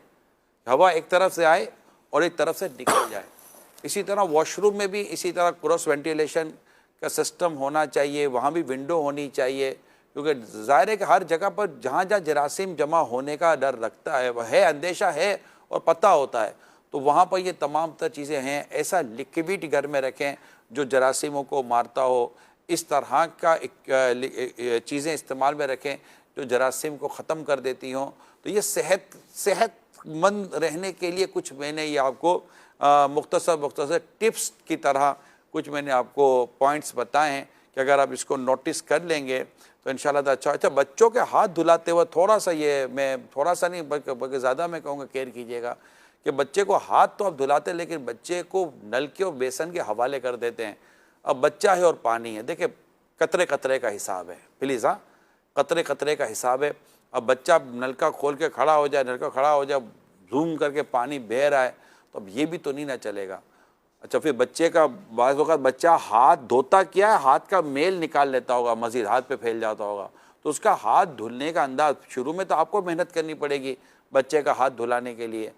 हवा एक तरफ से आए और एक तरफ से निकल जाए। इसी तरह वॉशरूम में भी इसी तरह क्रॉस वेंटिलेशन का सिस्टम होना चाहिए, वहाँ भी विंडो होनी चाहिए, क्योंकि ज़ाहिर है कि हर जगह पर जहाँ जहाँ जरासीम जमा होने का डर लगता है, वह है, अंदेशा है और पता होता है, तो वहाँ पर ये तमाम तर चीज़ें हैं। ऐसा लिक्विड घर में रखें जो जरासीमों को मारता हो, इस तरह का चीज़ें इस्तेमाल में रखें जो जरासीम को ख़त्म कर देती हों। तो ये सेहतमंद रहने के लिए कुछ मैंने ये आपको मुख्तसर टिप्स की तरह कुछ मैंने आपको पॉइंट्स बताए हैं कि अगर आप इसको नोटिस कर लेंगे तो इंशाल्लाह अच्छा। बच्चों के हाथ धुलाते हुए थोड़ा सा ये मैं थोड़ा सा नहीं बल्कि ज़्यादा मैं कहूँगा केयर कीजिएगा कि बच्चे को हाथ तो आप धुलाते हैं लेकिन बच्चे को नलके और बेसन के हवाले कर देते हैं। अब बच्चा है और पानी है, देखिए कतरे कतरे का हिसाब है, प्लीज़, हाँ कतरे कतरे का हिसाब है। अब बच्चा नलका खोल के खड़ा हो जाए, नलका खड़ा हो जाए, जूम करके पानी बह रहा है, तो अब ये भी तो नहीं ना चलेगा। अच्छा फिर बच्चे का बाज़ वक़्त बच्चा हाथ धोता क्या है, हाथ का मेल निकाल लेता होगा, मज़ीद हाथ पे फैल जाता होगा, तो उसका हाथ धुलने का अंदाज़ शुरू में तो आपको मेहनत करनी पड़ेगी बच्चे का हाथ धुलाने के लिए।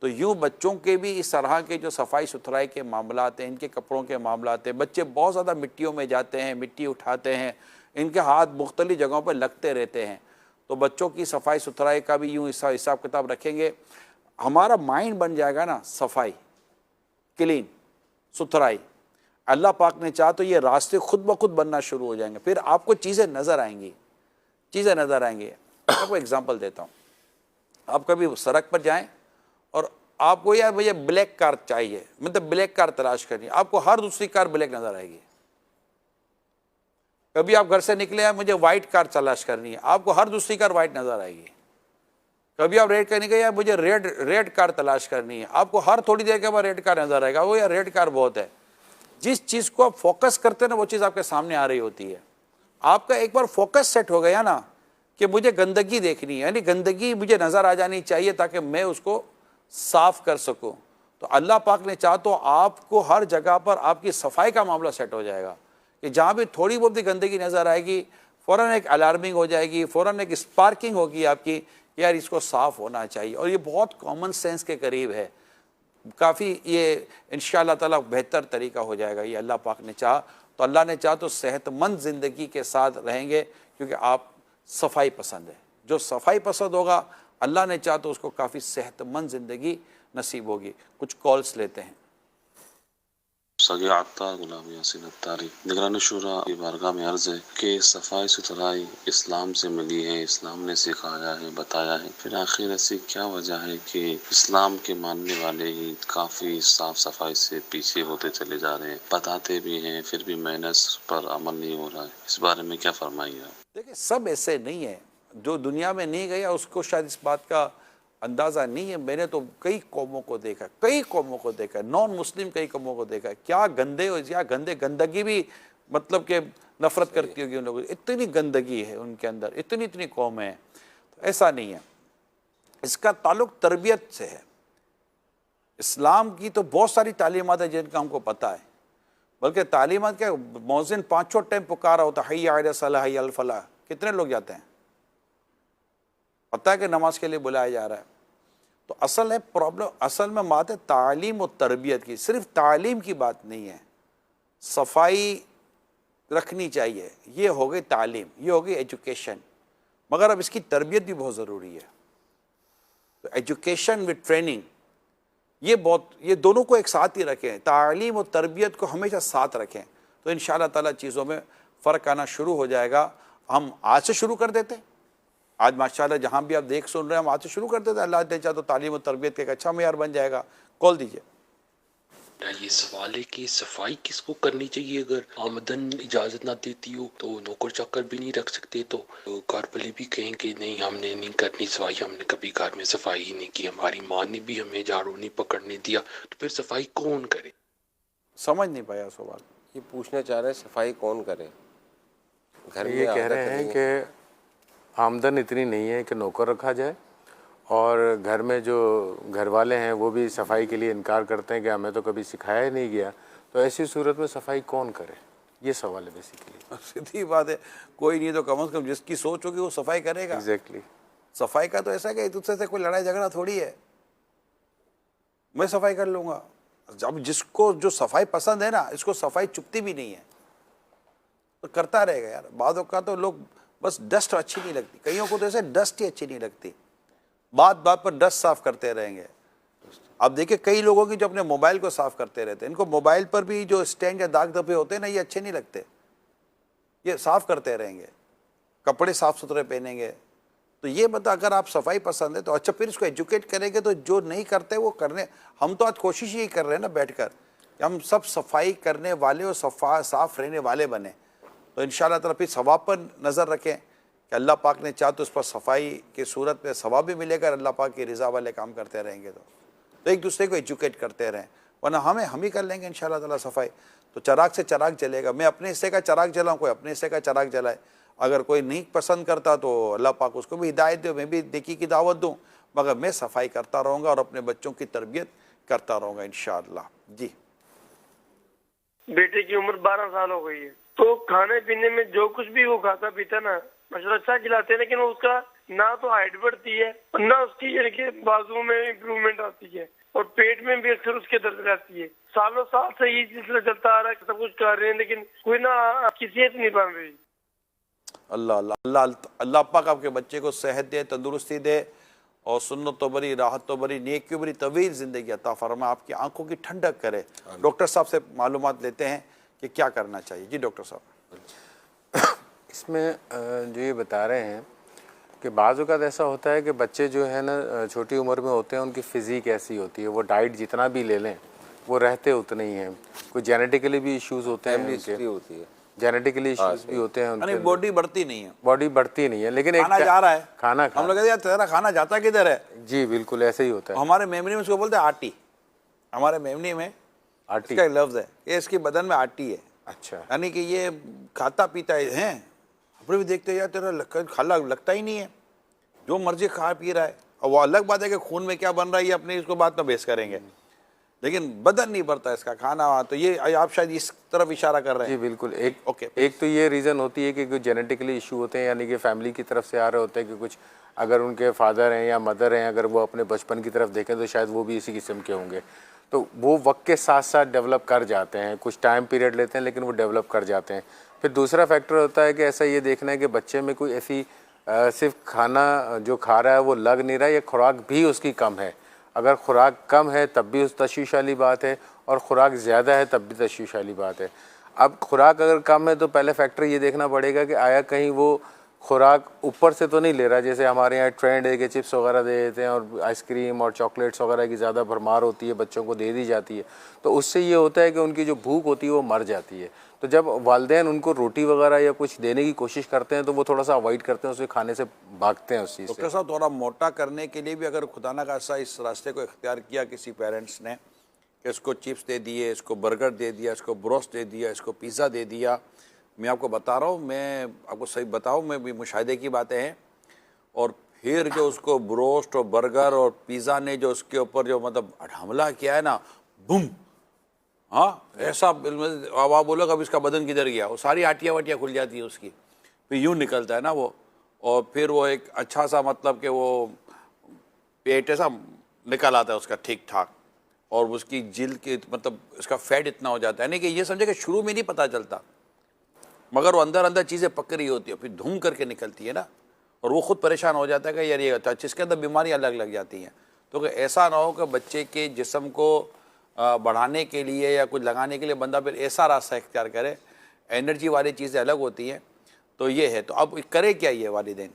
तो यूँ बच्चों के भी इस तरह के जो सफाई सुथराई के मामलात हैं, इनके कपड़ों के मामलात हैं, बच्चे बहुत ज़्यादा मिट्टियों में जाते हैं, मिट्टी उठाते हैं, इनके हाथ मुख्तलिफ़ जगहों पर लगते रहते हैं। तो बच्चों की सफाई सुथराई का भी यूँ हिसाब किताब रखेंगे, हमारा माइंड बन जाएगा ना सफाई, क्लीन, सुथराई। अल्लाह पाक ने चाहा तो ये रास्ते खुद ब खुद बनना शुरू हो जाएंगे, फिर आपको चीज़ें नज़र आएंगी, आपको एग्जांपल देता हूँ। आप कभी सड़क पर जाएं और आपको यार भैया ब्लैक कार चाहिए, मतलब ब्लैक कार तलाश करनी है, आपको हर दूसरी कार ब्लैक नज़र आएगी। कभी आप घर से निकले हैं, मुझे वाइट कार तलाश करनी है, आपको हर दूसरी कार वाइट नज़र आएगी। कभी आप रेड करने गए यार मुझे रेड कार तलाश करनी है, आपको हर थोड़ी देर के बाद रेड कार नजर आएगा, वो यार रेड कार बहुत है। जिस चीज को आप फोकस करते हैं ना वो चीज आपके सामने आ रही होती है। आपका एक बार फोकस सेट हो गया ना कि मुझे गंदगी देखनी है, यानी गंदगी मुझे नजर आ जानी चाहिए ताकि मैं उसको साफ कर सकूं, तो अल्लाह पाक ने चाहा तो आपको हर जगह पर आपकी सफाई का मामला सेट हो जाएगा कि जहाँ भी थोड़ी बहुत भी गंदगी नजर आएगी फ़ौरन एक अलार्मिंग हो जाएगी, फ़ौरन एक स्पार्किंग होगी आपकी, यार इसको साफ होना चाहिए। और ये बहुत कॉमन सेंस के करीब है, काफ़ी ये इंशाअल्लाह ताला बेहतर तरीका हो जाएगा। ये अल्लाह पाक ने चाहा तो, अल्लाह ने चाहा तो सेहतमंद ज़िंदगी के साथ रहेंगे, क्योंकि आप सफाई पसंद है। जो सफाई पसंद होगा अल्लाह ने चाहा तो उसको काफ़ी सेहतमंद ज़िंदगी नसीब होगी। कुछ कॉल्स लेते हैं। सगे अत्तार गुलाम यासीन अत्तारी निगरान शुरा की बारगाह में अर्ज है कि सफाई सुथराई इस्लाम से मिली है, इस्लाम ने सिखाया है, बताया है, फिर आखिर ऐसी क्या वजह है कि इस्लाम के मानने वाले ही काफ़ी साफ सफाई से पीछे होते चले जा रहे हैं, बताते भी हैं फिर भी मेहनत पर अमल नहीं हो रहा है। इस बारे में क्या फरमाइए आप? देखिए सब ऐसे नहीं है, जो दुनिया में नहीं गया उसको शायद इस बात का अंदाज़ा नहीं है। मैंने तो कई कौमों को देखा, कई कौमों को देखा, नॉन मुस्लिम कई कौमों को देखा, क्या गंदे हो, क्या गंदगी भी मतलब कि नफरत करती होगी उन लोगों की, इतनी गंदगी है उनके अंदर, इतनी इतनी कौमें हैं। तो ऐसा नहीं है, इसका ताल्लुक तरबियत से है। इस्लाम की तो बहुत सारी तालीमात है जिनका हमको पता है, बल्कि तालीमात क्या, मौज़िन 5 टाइम पुकारा होता है, हय्या अला सलाह हय्या अल फलाह, कितने लोग जाते हैं? पता है कि नमाज के लिए बुलाया जा रहा है। तो असल है प्रॉब्लम, असल में बात है तालीम और तरबियत की। सिर्फ तालीम की बात नहीं है, सफाई रखनी चाहिए, ये हो गई तालीम, ये हो गई एजुकेशन, मगर अब इसकी तरबियत भी बहुत ज़रूरी है। तो एजुकेशन विद ट्रेनिंग, ये दोनों को एक साथ ही रखें, तालीम और तरबियत को हमेशा साथ रखें, तो इंशाअल्लाह ताला चीज़ों में फ़र्क आना शुरू हो जाएगा। हम आज से शुरू कर देते, आज माशाल्लाह जहाँ भी आप देख सुन रहे हैं हम आज से शुरू कर देते, अल्लाह ने चाहा तो तालीम और तरबियत का एक अच्छा मेयार बन जाएगा। कॉल दीजिए। ये सवाल है कि सफाई किसको करनी चाहिए? अगर आमदन इजाज़त ना देती हो तो नौकर चाकर भी नहीं रख सकते, तो घर वाले भी कहें कि नहीं हमने नहीं करनी सफाई, हमने कभी घर में सफाई ही नहीं की, हमारी माँ ने भी हमें झाड़ू नहीं पकड़ने दिया, तो फिर सफाई कौन करे? समझ नहीं पाया सवाल। ये पूछना चाह रहे हैं सफाई कौन करे? घर में ये कह रहे हैं कि आमदन इतनी नहीं है कि नौकर रखा जाए, और घर में जो घर वाले हैं वो भी सफाई के लिए इनकार करते हैं कि हमें तो कभी सिखाया ही नहीं गया, तो ऐसी सूरत में सफाई कौन करे? ये सवाल है बेसिकली। सीधी बात है, कोई नहीं तो कम से कम जिसकी सोच होगी वो सफाई करेगा। एग्जैक्टली। सफाई का तो ऐसा है कि एक दूसरे से कोई लड़ाई झगड़ा थोड़ी है, मैं सफाई कर लूँगा। जब जिसको जो सफाई पसंद है ना, इसको सफाई चुपती भी नहीं है, तो करता रहेगा यार। बातों का तो लोग बस डस्ट अच्छी नहीं लगती, कईयों को तो ऐसे डस्ट ही अच्छी नहीं लगती, बात बात पर डस्ट साफ करते रहेंगे। अब देखिए कई लोगों की जो अपने मोबाइल को साफ करते रहते हैं, इनको मोबाइल पर भी जो स्टैंड या दाग धब्बे होते हैं ना, ये अच्छे नहीं लगते, ये साफ करते रहेंगे। कपड़े साफ सुथरे पहनेंगे, तो ये बता अगर आप सफाई पसंद है तो अच्छा, फिर इसको एजुकेट करेंगे तो जो नहीं करते वो करने। हम तो आज कोशिश यही कर रहे हैं ना बैठकर, हम सब सफाई करने वाले और साफ रहने वाले बने, तो इंशाअल्लाह ताला फिर सवाब पर नज़र रखें कि अल्लाह पाक ने चाहा तो उस पर सफाई की सूरत में सवाब भी मिलेगा, अल्लाह पाक की रज़ा वाले काम करते रहेंगे तो एक दूसरे को एजुकेट करते रहें, वरना हम ही कर लेंगे इंशाअल्लाह ताला सफाई। तो चराग से चराग जलेगा, मैं अपने हिस्से का चराग जलाऊँ, कोई अपने हिस्से का चराग जलाए। अगर कोई नहीं पसंद करता तो अल्लाह पाक उसको भी हिदायत दे, मैं भी नेकी की दावत दूँ, मगर मैं सफाई करता रहूँगा और अपने बच्चों की तरबियत करता रहूँगा इंशाअल्लाह। जी। बेटे की उम्र 12 साल हो गई है, तो खाने पीने में जो कुछ भी वो खाता पीता ना, माशाल्लाह अच्छा खिलाते हैं, लेकिन उसका ना तो हाइट बढ़ती है और ना उसकी यानी कि बाजू में इम्प्रूवमेंट आती है, और पेट में भी अक्सर उसके दर्द रहती है। सालों साल से ये सिलसिला चलता आ रहा है, सब कुछ कर रहे हैं, लेकिन कोई ना आपकी सेहत नहीं बन रही। अल्लाह अल्लाह अल्लाह अल्लाह पाक आपके बच्चे को सेहत दे, तंदुरुस्ती दे, और सुन्नत तो बरी, राहत तो बरी, नेक की बरी तवील ज़िंदगी अता फरमा, आपकी आंखों की ठंडक करे। डॉक्टर साहब से मालूमात लेते हैं कि क्या करना चाहिए। जी डॉक्टर साहब। इसमें जो ये बता रहे हैं कि बाज़ औक़ात ऐसा होता है कि बच्चे जो है ना छोटी उम्र में होते हैं, उनकी फ़िज़ीक ऐसी होती है, वो डाइट जितना भी ले लें वो रहते उतने ही हैं, कोई जेनेटिकली भी इश्यूज़ होते हैं, फैमिली हिस्ट्री होती है। जेनेटिकली इश्यूज भी होते हैं यानी उनके, बॉडी बढ़ती नहीं है, बॉडी बढ़ती नहीं है, लेकिन एक खाना जा रहा है, खाना हम लोग कहते हैं यार तेरा खाना जाता किधर है। जी बिल्कुल ऐसे ही होता है। हमारे मेमनी में इसको बोलते हैं आटी, हमारे मेमनी में आटी, इसका एक लफ्ज है, ये इसकी बदन में आटी है। अच्छा, यानी कि ये खाता पीता है, अपने भी देखते हैं यार तेरा खाला लगता ही नहीं है, जो मर्जी खा पी रहा है। और वो अलग बात है कि खून में क्या बन रहा है ये अपने इसको बात में बेस करेंगे, लेकिन बदन नहीं बढ़ता इसका खाना। तो ये आप शायद इस तरफ इशारा कर रहे हैं। जी बिल्कुल। ओके। एक तो ये रीज़न होती है कि कुछ जेनेटिकली इशू होते हैं, यानी कि फैमिली की तरफ से आ रहे होते हैं कि कुछ अगर उनके फादर हैं या मदर हैं, अगर वो अपने बचपन की तरफ देखें तो शायद वो भी इसी किस्म के होंगे। तो वो वक्त के साथ साथ डेवलप कर जाते हैं, कुछ टाइम पीरियड लेते हैं लेकिन वो डेवलप कर जाते हैं। फिर दूसरा फैक्टर होता है कि ऐसा ये देखना है कि बच्चे में कोई ऐसी सिर्फ खाना जो खा रहा है वो लग नहीं रहा है, या खुराक भी उसकी कम है। अगर खुराक कम है तब भी उस तशवीश वाली बात है, और खुराक ज़्यादा है तब भी तशवीश वाली बात है। अब खुराक अगर कम है तो पहले फैक्टर ये देखना पड़ेगा कि आया कहीं वो खुराक ऊपर से तो नहीं ले रहा, जैसे हमारे यहाँ ट्रेंड है कि चिप्स वगैरह दे देते हैं और आइसक्रीम और चॉकलेट्स वगैरह की ज़्यादा भरमार होती है, बच्चों को दे दी जाती है, तो उससे ये होता है कि उनकी जो भूख होती है वो मर जाती है। तो जब वालिदैन उनको रोटी वगैरह या कुछ देने की कोशिश करते हैं तो वो थोड़ा सा अवॉइड करते हैं, उसे खाने से भागते हैं उस चीज़ से। डॉक्टर साहब, थोड़ा मोटा करने के लिए भी अगर खुदा ना खास्ता इस रास्ते को इख्तियार किया किसी पेरेंट्स ने कि इसको चिप्स दे दिए, इसको बर्गर दे दिया, इसको ब्रोस्ट दे दिया, इसको पिज़्ज़ा दे दिया, मैं आपको बता रहा हूँ, मैं आपको सही बताऊँ, मैं भी मुशाहिदे की बातें हैं, और फिर जो उसको ब्रोस्ट और बर्गर और पिज़्ज़ा ने जो उसके ऊपर जो मतलब हमला किया है ना, बूम, हाँ ऐसा, अब आप बोलो अब इसका बदन किधर गया, वो सारी आटियाँ वाटियाँ खुल जाती है उसकी, फिर यूँ निकलता है ना वो, और फिर वो एक अच्छा सा मतलब कि वो पेट ऐसा निकल आता है उसका ठीक ठाक, और उसकी जिल्द की मतलब इसका फैट इतना हो जाता है, नहीं कि ये समझे कि शुरू में नहीं पता चलता, मगर वो अंदर अंदर चीज़ें पक रही होती है, फिर धूम करके निकलती है ना, और वो खुद परेशान हो जाता है कि यार ये होता है, जिसके अंदर बीमारी अलग लग जाती हैं। तो कि ऐसा ना हो कि बच्चे के जिस्म को बढ़ाने के लिए या कुछ लगाने के लिए बंदा फिर ऐसा रास्ता इख्तियार करे, एनर्जी वाली चीज़ें अलग होती हैं। तो ये है, तो अब करे क्या ये वालिदैन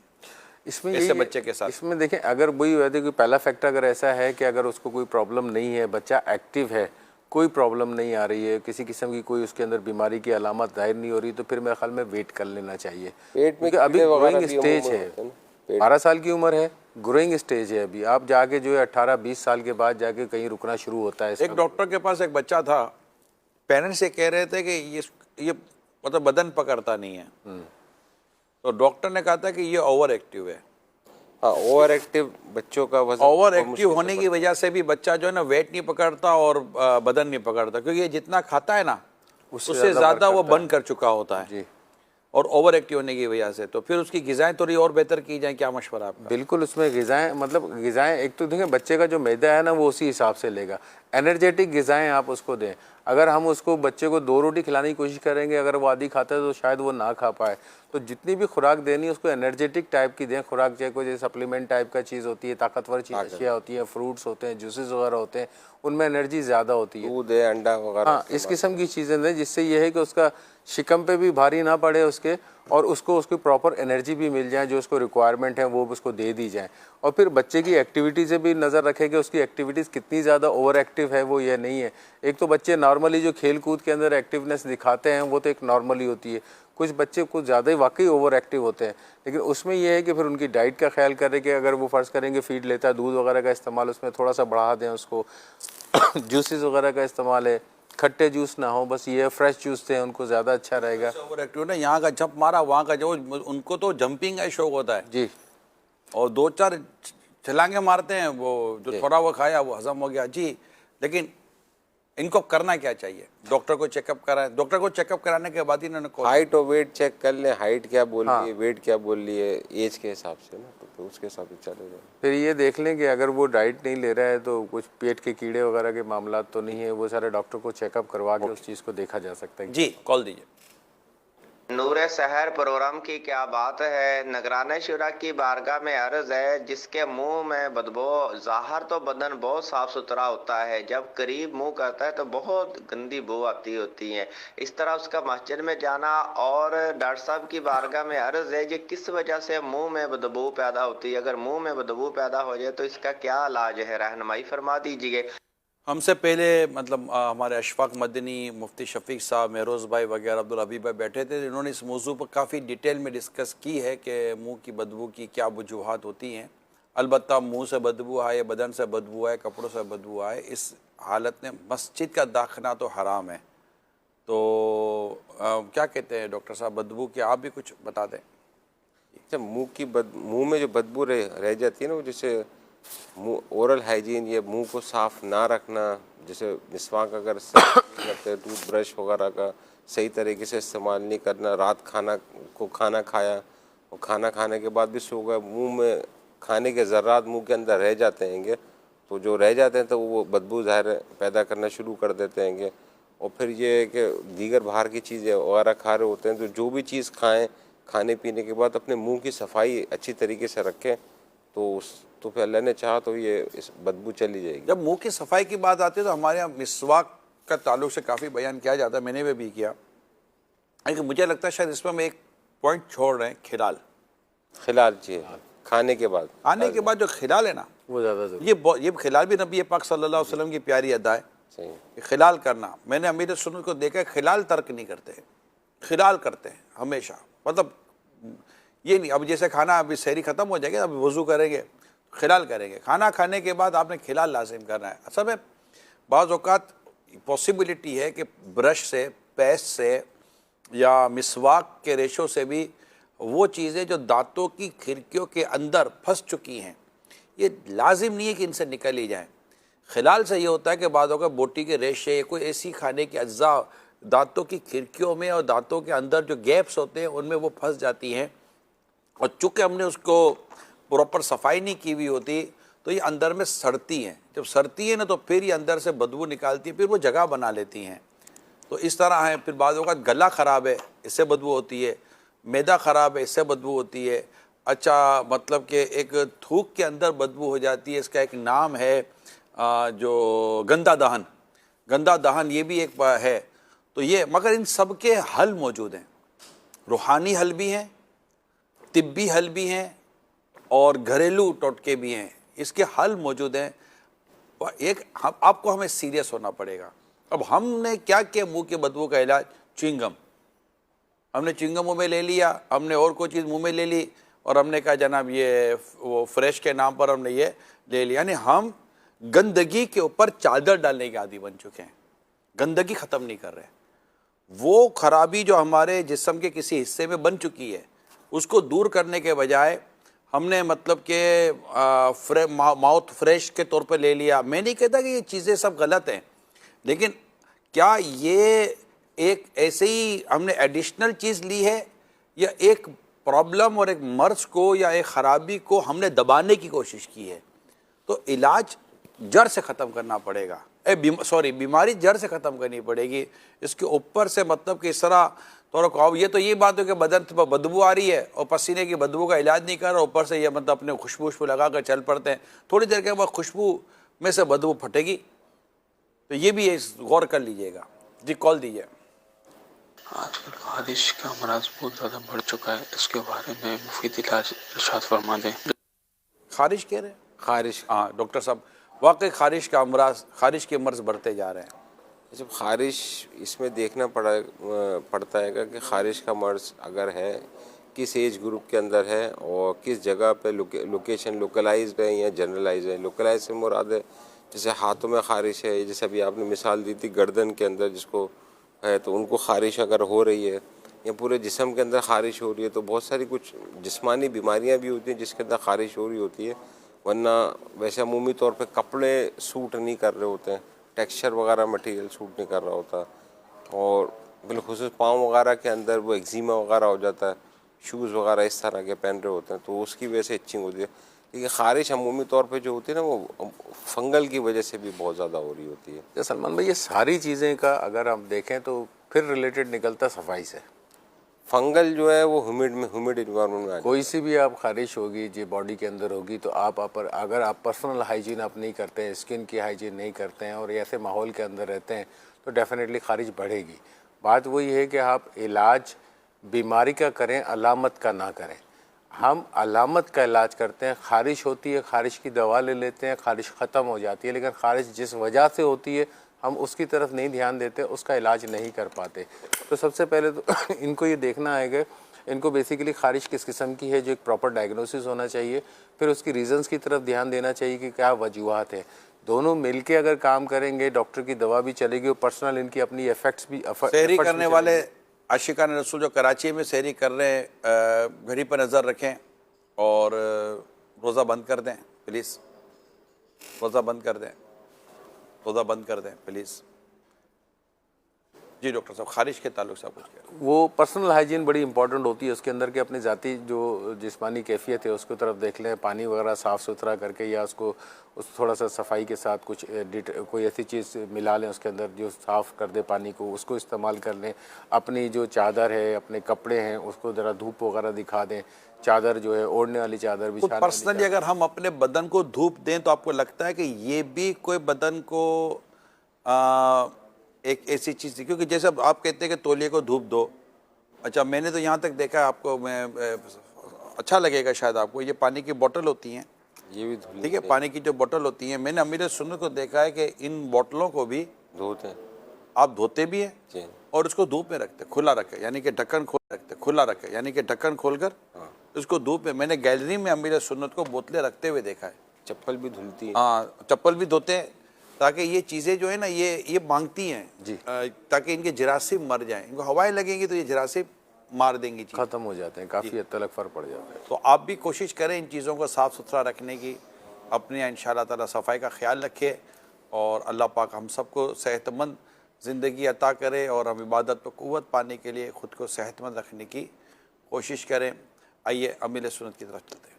इसमें ऐसे बच्चे के साथ? इसमें देखें, अगर वही वैसे कोई पहला फैक्टर अगर ऐसा है कि अगर उसको कोई प्रॉब्लम नहीं है, बच्चा एक्टिव है, कोई प्रॉब्लम नहीं आ रही है, किसी किस्म की कोई उसके अंदर बीमारी की अलामत जाहिर नहीं हो रही, तो फिर मेरे ख्याल में वेट कर लेना चाहिए, क्योंकि अभी ग्रोइंग स्टेज है, 12 साल की उम्र है, ग्रोइंग स्टेज है अभी। आप जाके जो है 18-20 साल के बाद जाके कहीं रुकना शुरू होता है। एक डॉक्टर के पास एक बच्चा था, पेरेंट्स से कह रहे थे कि ये मतलब बदन पकड़ता नहीं है, तो डॉक्टर ने कहा था कि ये ओवर एक्टिव है। हाँ, ओवर एक्टिव बच्चों का वजन, ओवर एक्टिव होने की वजह से भी बच्चा जो है ना वेट नहीं पकड़ता और बदन नहीं पकड़ता, क्योंकि ये जितना खाता है ना उससे ज़्यादा वो बर्न कर चुका होता है जी, और ओवर एक्टिव होने की वजह से। तो फिर उसकी ग़िज़ाएँ थोड़ी और बेहतर की जाए, क्या मशवरा आपका? बिल्कुल, उसमें ग़िज़ाएँ मतलब ग़िज़ाएँ एक तो देखें, बच्चे का जो मैदा है ना वो उसी हिसाब से लेगा। एनर्जेटिक ग़िज़ाएँ आप उसको दें। अगर हम उसको बच्चे को 2 रोटी खिलाने की कोशिश करेंगे, अगर वो आधी खाता है तो शायद वो ना खा पाए। तो जितनी भी खुराक देनी है उसको एनर्जेटिक टाइप की दें खुराक, चाहे कोई जैसे सप्लीमेंट टाइप का चीज़ होती है, ताकतवर चीज़ अशिया होती है, फ्रूट्स होते हैं, जूसेस वगैरह होते हैं, उनमें एनर्जी ज़्यादा होती है। दूध है, अंडा वगैरह, हाँ, इस किस्म की चीज़ें दें जिससे ये है कि उसका शिकम पे भी भारी ना पड़े उसके, और उसको उसकी प्रॉपर एनर्जी भी मिल जाए, जो उसको रिक्वायरमेंट है वो उसको दे दी जाए। और फिर बच्चे की एक्टिविटी से भी नज़र रखें कि उसकी एक्टिविटीज़ कितनी ज़्यादा ओवर एक्टिव है वो ये नहीं है। एक तो बच्चे नॉर्मली जो खेल कूद के अंदर एक्टिवनेस दिखाते हैं वो तो एक नॉर्मली होती है, कुछ बच्चे कुछ ज़्यादा ही वाकई ओवर एक्टिव होते हैं। लेकिन उसमें यह है कि फिर उनकी डाइट का ख्याल करें कि अगर वो फ़र्ज़ करेंगे फीड लेता है, दूध वगैरह का इस्तेमाल उसमें थोड़ा सा बढ़ा दें उसको, जूसेस वगैरह का इस्तेमाल है, खट्टे जूस ना हो, बस ये फ्रेश जूस दें उनको, ज़्यादा अच्छा रहेगा। ओवर एक्टिव ना, यहाँ का जंप मारा, वहाँ का जो उनको तो जंपिंग का शौक होता है जी, और 2-4 छलांगे मारते हैं, वो जो थोड़ा वो खाया वो हजम हो गया जी। लेकिन इनको करना क्या चाहिए? डॉक्टर को चेकअप कराएं, डॉक्टर को चेकअप कराने के बाद ही इन्होंने हाइट और वेट चेक कर लें, हाइट क्या बोल रही है, वेट क्या बोल रही है, एज के हिसाब से ना, तो उसके हिसाब से चले जाए। फिर ये देख लें कि अगर वो डाइट नहीं ले रहा है तो कुछ पेट के कीड़े वगैरह के मामला तो नहीं है, वो सारे डॉक्टर को चेकअप करवा के उस चीज़ को देखा जा सकता है। जी, कॉल दीजिए। नूरे शहर प्रोग्राम की क्या बात है, नगराने शुरा की बारगाह में अर्ज है, जिसके मुंह में बदबू, ज़ाहिर तो बदन बहुत साफ सुथरा होता है, जब करीब मुंह करता है तो बहुत गंदी बू आती होती है। इस तरह उसका मस्जिद में जाना, और डॉक्टर साहब की बारगाह में अर्ज है कि किस वजह से मुंह में बदबू पैदा होती है, अगर मुंह में बदबू पैदा हो जाए तो इसका क्या इलाज है, रहनुमाई फरमा दीजिए। हमसे पहले मतलब हमारे अशफाक मदनी, मुफ्ती शफीक साहब, महरोज़ भाई वगैरह, अब्दुल हबीब भाई बैठे थे। इन्होंने इस मौजू पर काफ़ी डिटेल में डिस्कस की है कि मुंह की बदबू की क्या वजूहात होती हैं। अलबत्ता मुंह से बदबू आए, बदन से बदबू आए, कपड़ों से बदबू आए, इस हालत में मस्जिद का दाखना तो हराम है। तो क्या कहते हैं डॉक्टर साहब, बदबू की आप भी कुछ बता दें। अच्छा, मुंह में जो बदबू रह जाती है ना, वो जैसे मुंह ओरल हाइजीन, ये मुंह को साफ ना रखना, जैसे मिसवाक अगर करते हैं, टूथब्रश वगैरह का सही तरीके से इस्तेमाल नहीं करना, रात खाना खाया और खाना खाने के बाद भी सो गए, मुंह में खाने के ज़र्रात मुंह के अंदर रह जाते हैंगे, तो जो रह जाते हैं तो वो बदबू ज़ाहिर पैदा करना शुरू कर देते हैंगे। और फिर ये है कि दीगर बाहर की चीज़ें वगैरह खा रहे होते हैं, तो जो भी चीज़ खाएं खाने पीने के बाद अपने मुंह की सफाई अच्छी तरीके से रखें, तो फिर अल्लाह ने चाहा तो ये इस बदबू चली जाएगी। जब मुंह की सफाई की बात आती है तो हमारे यहाँ मिसवाक का ताल्लुक से काफ़ी बयान किया जाता है, मैंने भी किया, लेकिन मुझे लगता है शायद इसमें हम एक पॉइंट छोड़ रहे हैं, खिलाल जी, खाने के बाद जो खिलाल है ना, वो ज़्यादा ये खिलाल भी नबी पाक सल्लल्लाहु अलैहि वसल्लम की प्यारी अदा है। सही। खिलाल करना, मैंने अमीर सुन्नत को देखा है, खिलाल तर्क नहीं करते, खिलाल करते हैं हमेशा। मतलब ये नहीं, अब जैसे खाना अभी सहरी ख़त्म हो जाएगी, अभी वज़ू करेंगे, खिलाल करेंगे, खाना खाने के बाद आपने खिलाल लाजिम करना है। असल में बाज़ औक़ात पॉसिबिलिटी है कि ब्रश से, पेस्ट से या मिसवाक के रेशों से भी वो चीज़ें जो दांतों की खिड़कियों के अंदर फंस चुकी हैं, ये लाजिम नहीं है कि इनसे निकल ही जाएँ। खिलाल से ये होता है कि बाज़ औक़ात बोटी के रेशे, कोई ऐसी खाने की अज्जा दांतों की खिड़कियों में और दांतों के अंदर जो गैप्स होते हैं उनमें वो फंस जाती हैं, और चूँकि हमने उसको प्रॉपर सफाई नहीं की हुई होती तो ये अंदर में सड़ती हैं। जब सड़ती है ना तो फिर ये अंदर से बदबू निकालती है, फिर वो जगह बना लेती हैं। तो इस तरह है। फिर बाद वक़्त गला ख़राब है, इससे बदबू होती है, मैदा ख़राब है, इससे बदबू होती है। अच्छा, मतलब कि एक थूक के अंदर बदबू हो जाती है, इसका एक नाम है जो गंदा दहन, ये भी एक है। तो ये, मगर इन सब के हल मौजूद हैं, रूहानी हल भी हैं, तिब्बी हल भी हैं और घरेलू टोटके भी हैं। इसके हल मौजूद हैं। आपको हमें सीरियस होना पड़ेगा। अब हमने क्या किया मुंह के बदबू का इलाज? च्युइंगम, हमने च्युइंगम मुंह में ले लिया, हमने और कोई चीज़ मुंह में ले ली और हमने कहा जनाब ये वो फ्रेश के नाम पर हमने ये ले लिया। यानी हम गंदगी के ऊपर चादर डालने के आदी बन चुके हैं, गंदगी ख़त्म नहीं कर रहे। वो खराबी जो हमारे जिस्म के किसी हिस्से में बन चुकी है उसको दूर करने के बजाय हमने मतलब कि माउथ फ्रेश के तौर पे ले लिया। मैं नहीं कहता कि ये चीज़ें सब गलत हैं, लेकिन क्या ये एक ऐसे ही हमने एडिशनल चीज़ ली है या एक प्रॉब्लम और एक मर्ज को या एक ख़राबी को हमने दबाने की कोशिश की है? तो इलाज जड़ से ख़त्म करना पड़ेगा। बीमारी जड़ से ख़त्म करनी पड़ेगी। इसके ऊपर से मतलब कि इस तरह तो कहो ये तो ये बात है कि बदन पर बदबू आ रही है और पसीने की बदबू का इलाज नहीं कर रहा, ऊपर से ये मतलब अपने खुशबू लगा कर चल पड़ते हैं, थोड़ी देर के बाद खुशबू में से बदबू फटेगी। तो ये भी गौर कर लीजिएगा। जी, कॉल दीजिए। आजकल खारिश का मराज बहुत ज़्यादा बढ़ चुका है, इसके बारे में मुफीद इलाज इरशाद फरमा दें। खारिश कह रहे हैं? खारिश, हाँ डॉक्टर साहब, वाकई खारिश के मर्ज बढ़ते जा रहे हैं। जब खारिश, इसमें देखना पड़ता है कि खारिश का मर्ज अगर है किस एज ग्रुप के अंदर है और किस जगह पे लोकेशन लोकलाइज्ड है या जनरलाइज है। लोकलाइज से मुराद है जैसे हाथों में खारिश है, जैसे अभी आपने मिसाल दी थी गर्दन के अंदर जिसको है तो उनको खारिश अगर हो रही है, या पूरे जिस्म के अंदर खारिश हो रही है, तो बहुत सारी कुछ जिस्मानी बीमारियां भी होती हैं जिसके अंदर खारिश हो रही होती है। वरना वैसे अमूमी तौर पे कपड़े सूट नहीं कर रहे होते हैं, टेक्सचर वगैरह मटेरियल सूट नहीं कर रहा होता, और बिलखुसूस पाँव वगैरह के अंदर वो एक्जिमा वगैरह हो जाता है, शूज़ वगैरह इस तरह के पहन रहे होते हैं, तो उसकी वजह से इचिंग होती है। लेकिन खारिश अमूमी तौर पे जो होती है ना वो फंगल की वजह से भी बहुत ज़्यादा हो रही होती है। सलमान भाई, ये सारी चीज़ें का अगर हम देखें तो फिर रिलेटेड निकलता सफाई से। फंगल जो है वो ह्यूमिड इन्वायरमेंट में कोई सी भी आप खारिश होगी जो बॉडी के अंदर होगी तो अगर आप पर्सनल हाइजीन आप नहीं करते हैं, स्किन की हाइजीन नहीं करते हैं और ऐसे माहौल के अंदर रहते हैं तो डेफिनेटली खारिश बढ़ेगी। बात वही है कि आप इलाज बीमारी का करें, अलामत का ना करें। हम अलामत का इलाज करते हैं। ख़ारिश होती है, ख़ारिश की दवा ले लेते हैं, ख़ारिश ख़त्म हो जाती है, लेकिन ख़ारिश जिस वजह से होती है हम उसकी तरफ नहीं ध्यान देते, उसका इलाज नहीं कर पाते। तो सबसे पहले तो इनको ये देखना है कि इनको बेसिकली ख़ारिश किस किस्म की है, जो एक प्रॉपर डायग्नोसिस होना चाहिए। फिर उसकी रीज़न्स की तरफ ध्यान देना चाहिए कि क्या वजूहात है। दोनों मिलके अगर काम करेंगे, डॉक्टर की दवा भी चलेगी और पर्सनल इनकी अपनी इफ़ेक्ट्स भी सहरी करने वाले आशिकान रसूल जो कराची में सहरी कर रहे हैं, घड़ी पर नज़र रखें और रोज़ा बंद कर दें प्लीज़, रोज़ा बंद कर दें, रोज़ा बंद कर दें प्लीज़। जी डॉक्टर साहब, ख़ारिश के ताल्लुक से आप कुछ कह रहे हैं। वो पर्सनल हाइजीन बड़ी इंपॉर्टेंट होती है, उसके अंदर के अपनी ज़ाती जो जिस्मानी कैफियत है उसकी तरफ देख लें, पानी वगैरह साफ़ सुथरा करके या उसको थोड़ा सा सफाई के साथ कुछ कोई ऐसी चीज़ मिला लें उसके अंदर जो साफ़ कर दे पानी को, उसको इस्तेमाल कर लें। अपनी जो चादर है, अपने कपड़े हैं, उसको ज़रा धूप वगैरह दिखा दें। चादर जो है, ओढ़ने वाली चादर बिछाने वाली पर्सनली अगर हम अपने बदन को धूप दें तो आपको लगता है कि ये भी कोई बदन को एक ऐसी चीज़ थी, क्योंकि जैसे आप कहते हैं कि तौलिए को धूप दो। अच्छा, मैंने तो यहाँ तक देखा है, आपको मैं अच्छा लगेगा शायद आपको, ये पानी की बोतल होती हैं, ये भी धुलनी ठीक है, पानी की जो बोतल होती हैं, मैंने अमीर सुन्नत को देखा है कि इन बोतलों को भी धोते हैं आप धोते भी हैं जी। और उसको धूप में रखते, खुला रखे, यानी कि ढक्कन खोल रखते, खुला रखे, यानी कि ढक्कन खोलकर उसको धूप में, मैंने गैलरी में अमीर सुन्नत को बोतलें रखते हुए देखा है। चप्पल भी धुलती है। हाँ, चप्पल भी धोते हैं, ताकि ये चीज़ें जो है ना ये मांगती हैं जी, ताकि इनके जरासीम मर जाएं। इनको हवाएं लगेंगी तो ये जरासीम मार देंगी, चीज़ ख़त्म हो जाते हैं, काफ़ी हद तक फ़र्क पड़ जाता है। तो आप भी कोशिश करें इन चीज़ों को साफ़ सुथरा रखने की, अपने इंशाअल्लाह ताला सफाई का ख्याल रखें और अल्लाह पाक हम सबको सेहतमंद ज़िंदगी अता करे और हम इबादत पर क़ुव्वत पाने के लिए ख़ुद को सेहतमंद रखने की कोशिश करें। आइए अमीर सुन्नत की तरफ चलते हैं।